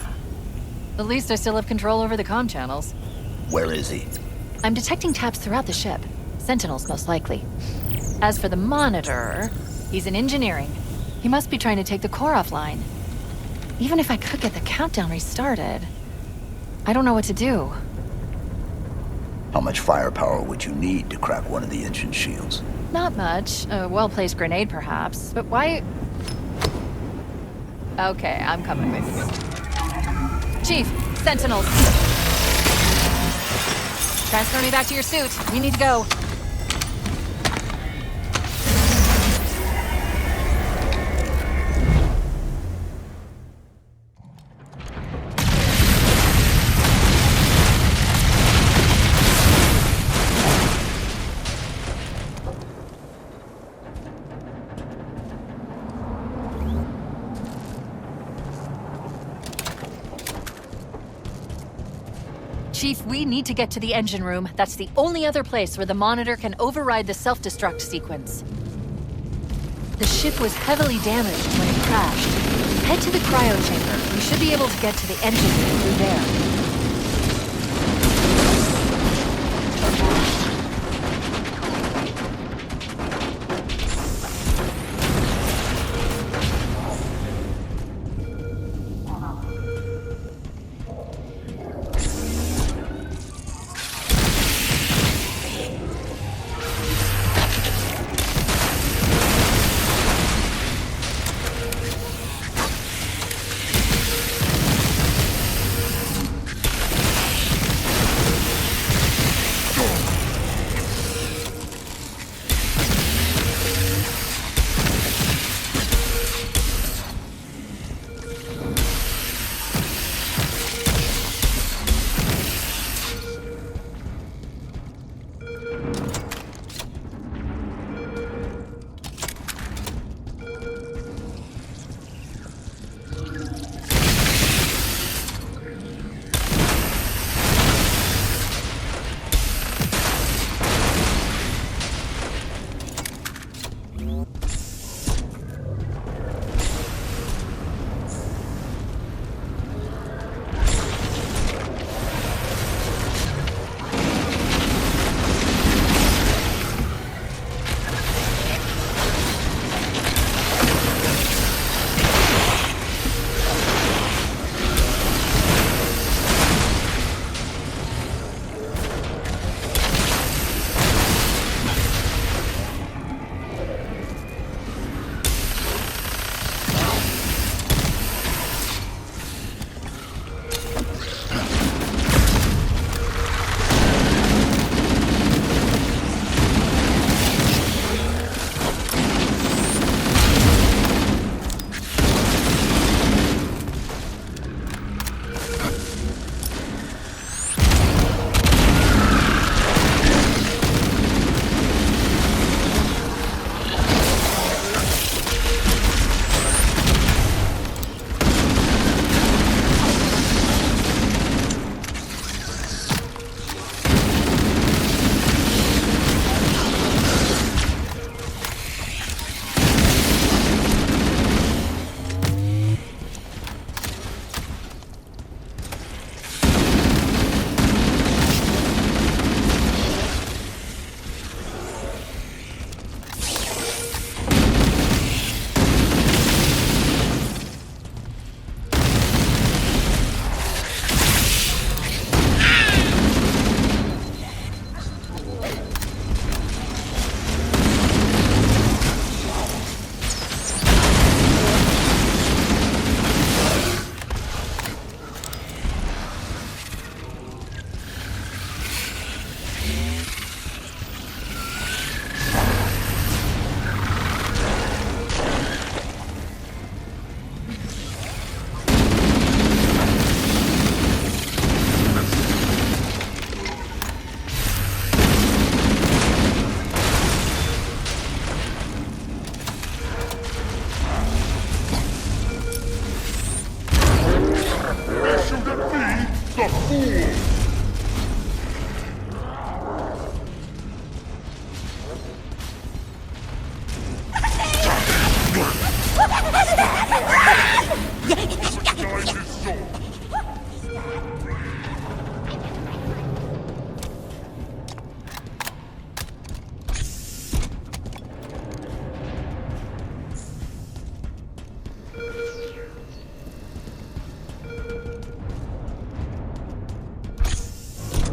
At least I still have control over the comm channels. Where is he? I'm detecting taps throughout the ship. Sentinels, most likely. As for the monitor, he's in engineering. He must be trying to take the core offline. Even if I could get the countdown restarted, I don't know what to do. How much firepower would you need to crack one of the engine shields? Not much. A well-placed grenade, perhaps. But why... Okay, I'm coming with you. Chief, Sentinels. Transfer me back to your suit. We need to go. Chief, we need to get to the engine room. That's the only other place where the monitor can override the self-destruct sequence. The ship was heavily damaged when it crashed. Head to the cryo chamber. You should be able to get to the engine room through there.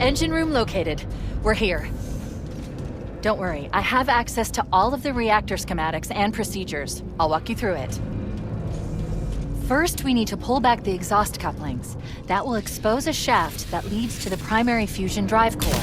Engine room located. We're here. Don't worry, I have access to all of the reactor schematics and procedures. I'll walk you through it. First, we need to pull back the exhaust couplings. That will expose a shaft that leads to the primary fusion drive core.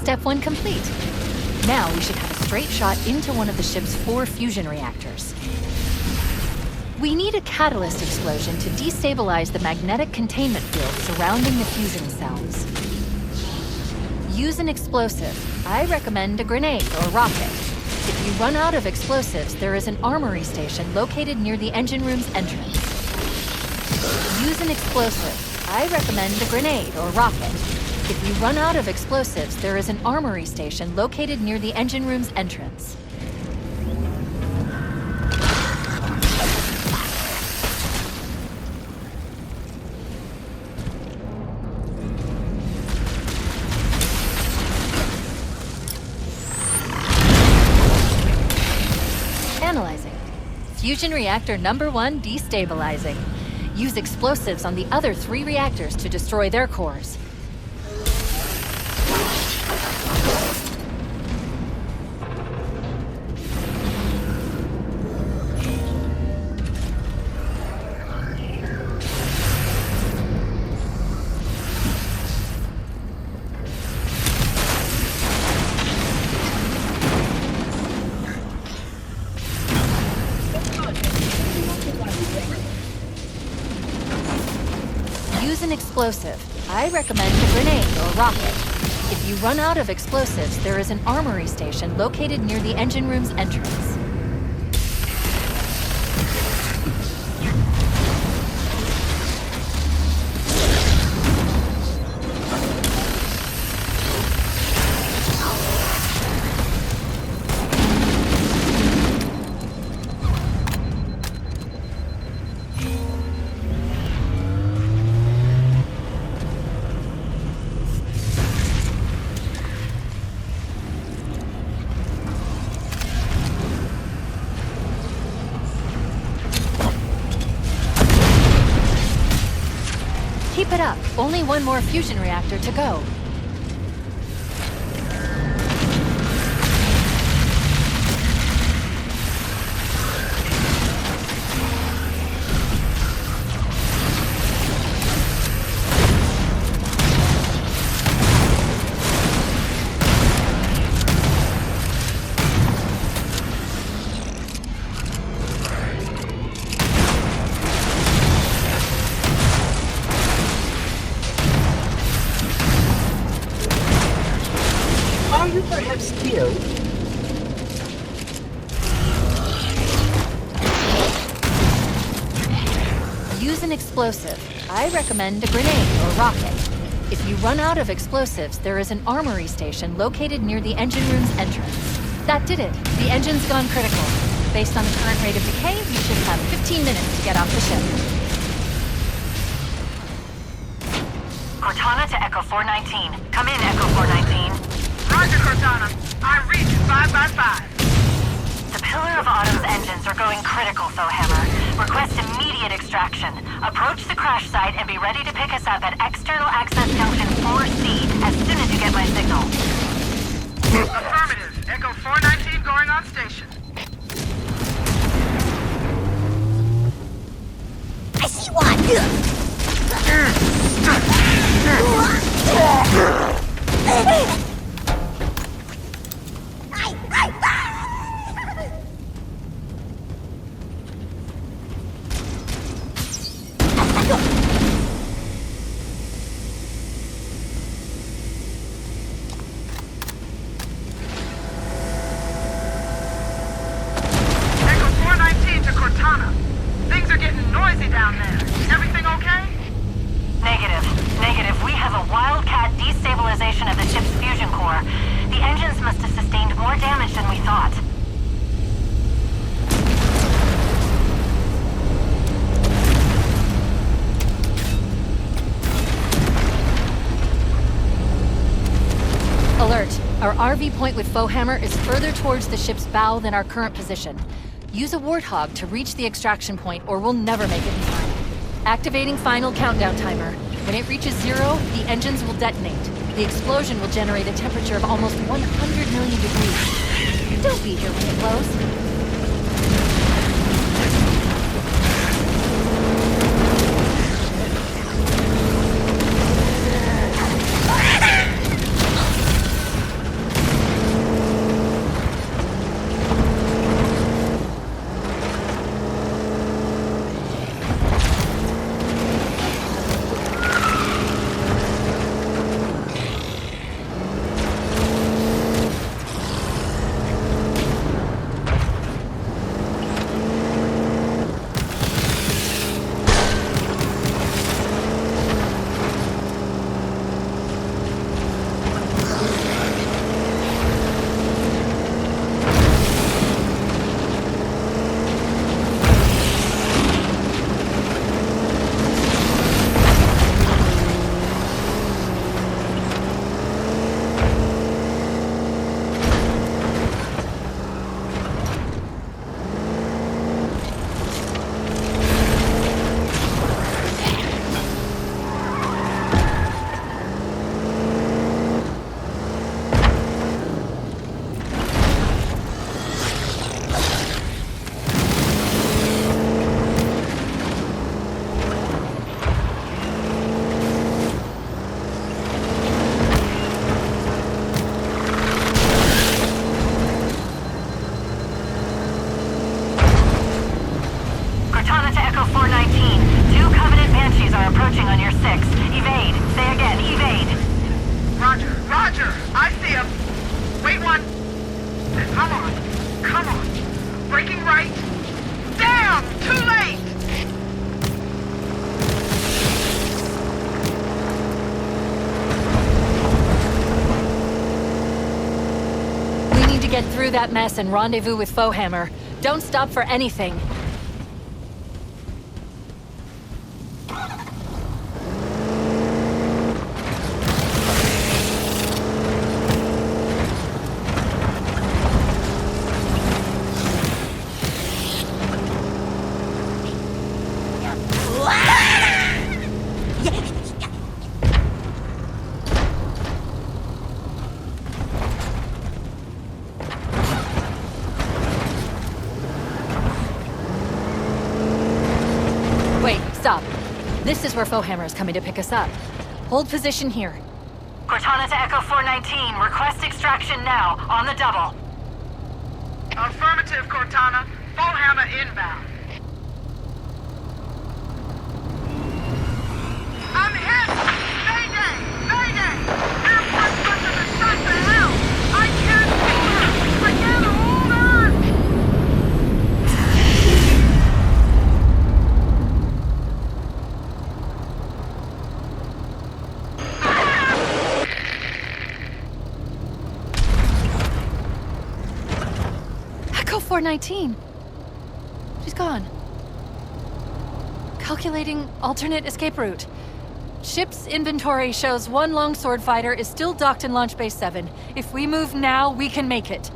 Step 1 complete. Now we should have a straight shot into one of the ship's 4 fusion reactors. We need a catalyst explosion to destabilize the magnetic containment field surrounding the fusing cells. Use an explosive. I recommend a grenade or rocket. If you run out of explosives, there is an armory station located near the engine room's entrance. Use an explosive. I recommend a grenade or rocket. If you run out of explosives, there is an armory station located near the engine room's entrance. Analyzing. Fusion reactor number 1 destabilizing. Use explosives on the other 3 reactors to destroy their cores. Use an explosive. I recommend a grenade or rocket. If you run out of explosives, there is an armory station located near the engine room's entrance. Keep it up. Only one more fusion reactor to go. Are you perhaps skilled? Use an explosive. I recommend a grenade or rocket. If you run out of explosives, there is an armory station located near the engine room's entrance. That did it. The engine's gone critical. Based on the current rate of decay, we should have 15 minutes to get off the ship. Echo 419. Come in, Echo 419. Roger, Cortana. I read you 5 by 5. The Pillar of Autumn's engines are going critical, Hammer. Request immediate extraction. Approach the crash site and be ready to pick us up at External Access Junction 4C as soon as you get my signal. Affirmative. Echo 419 going on station. I see one! Echo 419 to Cortana. Things are getting noisy down there. Everything okay? Negative. We have a wildcat destabilization of the ship's fusion core. The engines must have sustained more damage than we thought. Alert. Our RV point with Hammer is further towards the ship's bow than our current position. Use a Warthog to reach the extraction point or we'll never make it in time. Activating final countdown timer. When it reaches 0, the engines will detonate. The explosion will generate a temperature of almost 100 million degrees. Don't be here when it blows. Approaching on your 6. Evade. Say again, evade. Roger. I see him. Wait one. Come on. Breaking right. Damn! Too late! We need to get through that mess and rendezvous with Hammer. Don't stop for anything. Stop. This is where Hammer is coming to pick us up. Hold position here. Cortana to Echo 419. Request extraction now. On the double. Affirmative, Cortana. Hammer inbound. I'm hit! Mayday! Air force weapon is shot to hell! I can't hold her! I can't hold her! Echo 419. She's gone. Calculating alternate escape route. Ship's inventory shows one longsword fighter is still docked in Launch Bay 7. If we move now, we can make it.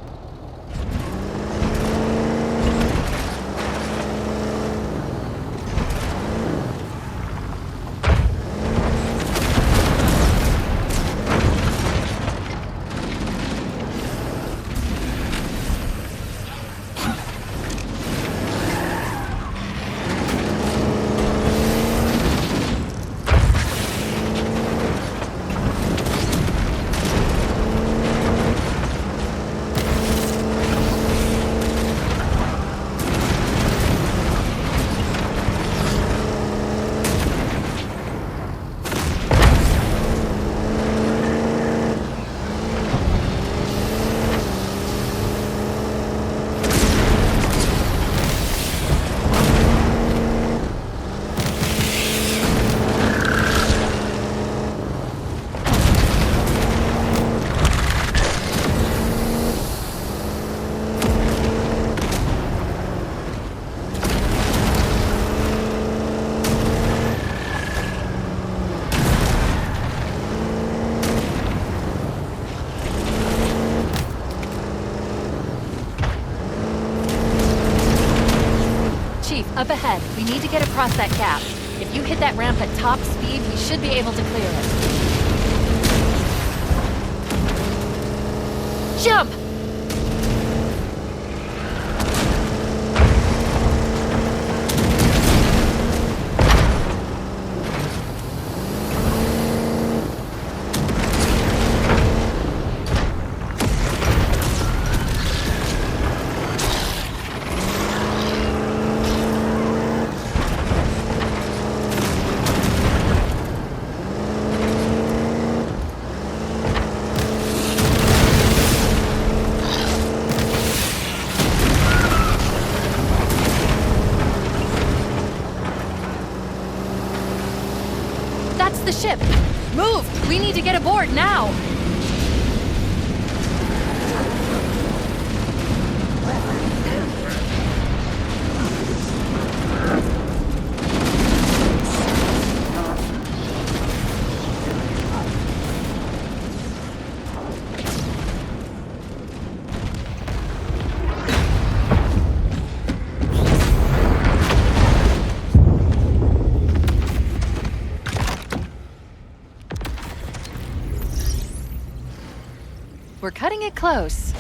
Up ahead, we need to get across that gap. If you hit that ramp at top speed, we should be able to clear it. Jump! The ship! Move! We need to get aboard now! We're cutting it close.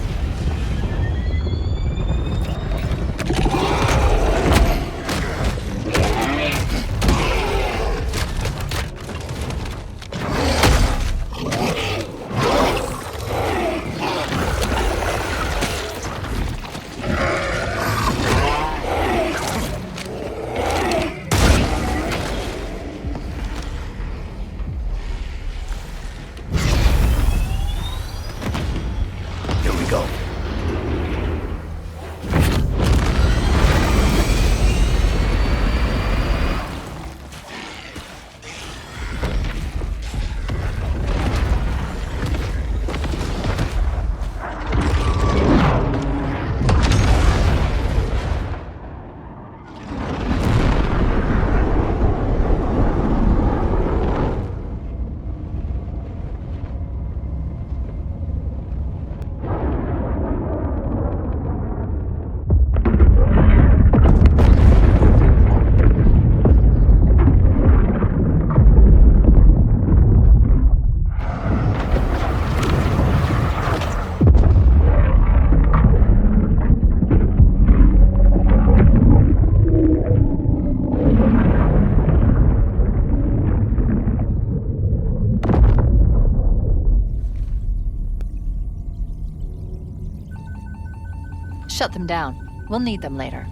Shut them down. We'll need them later.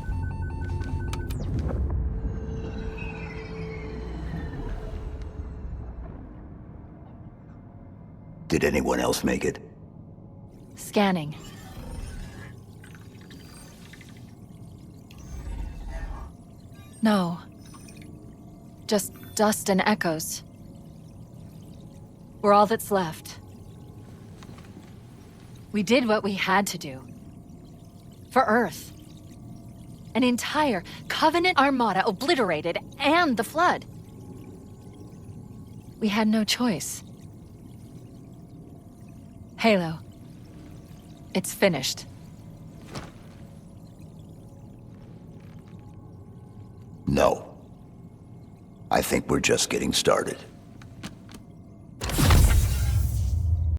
Did anyone else make it? Scanning. No. Just dust and echoes. We're all that's left. We did what we had to do. For Earth. An entire Covenant armada obliterated, and the Flood. We had no choice. Halo. It's finished. No. I think we're just getting started.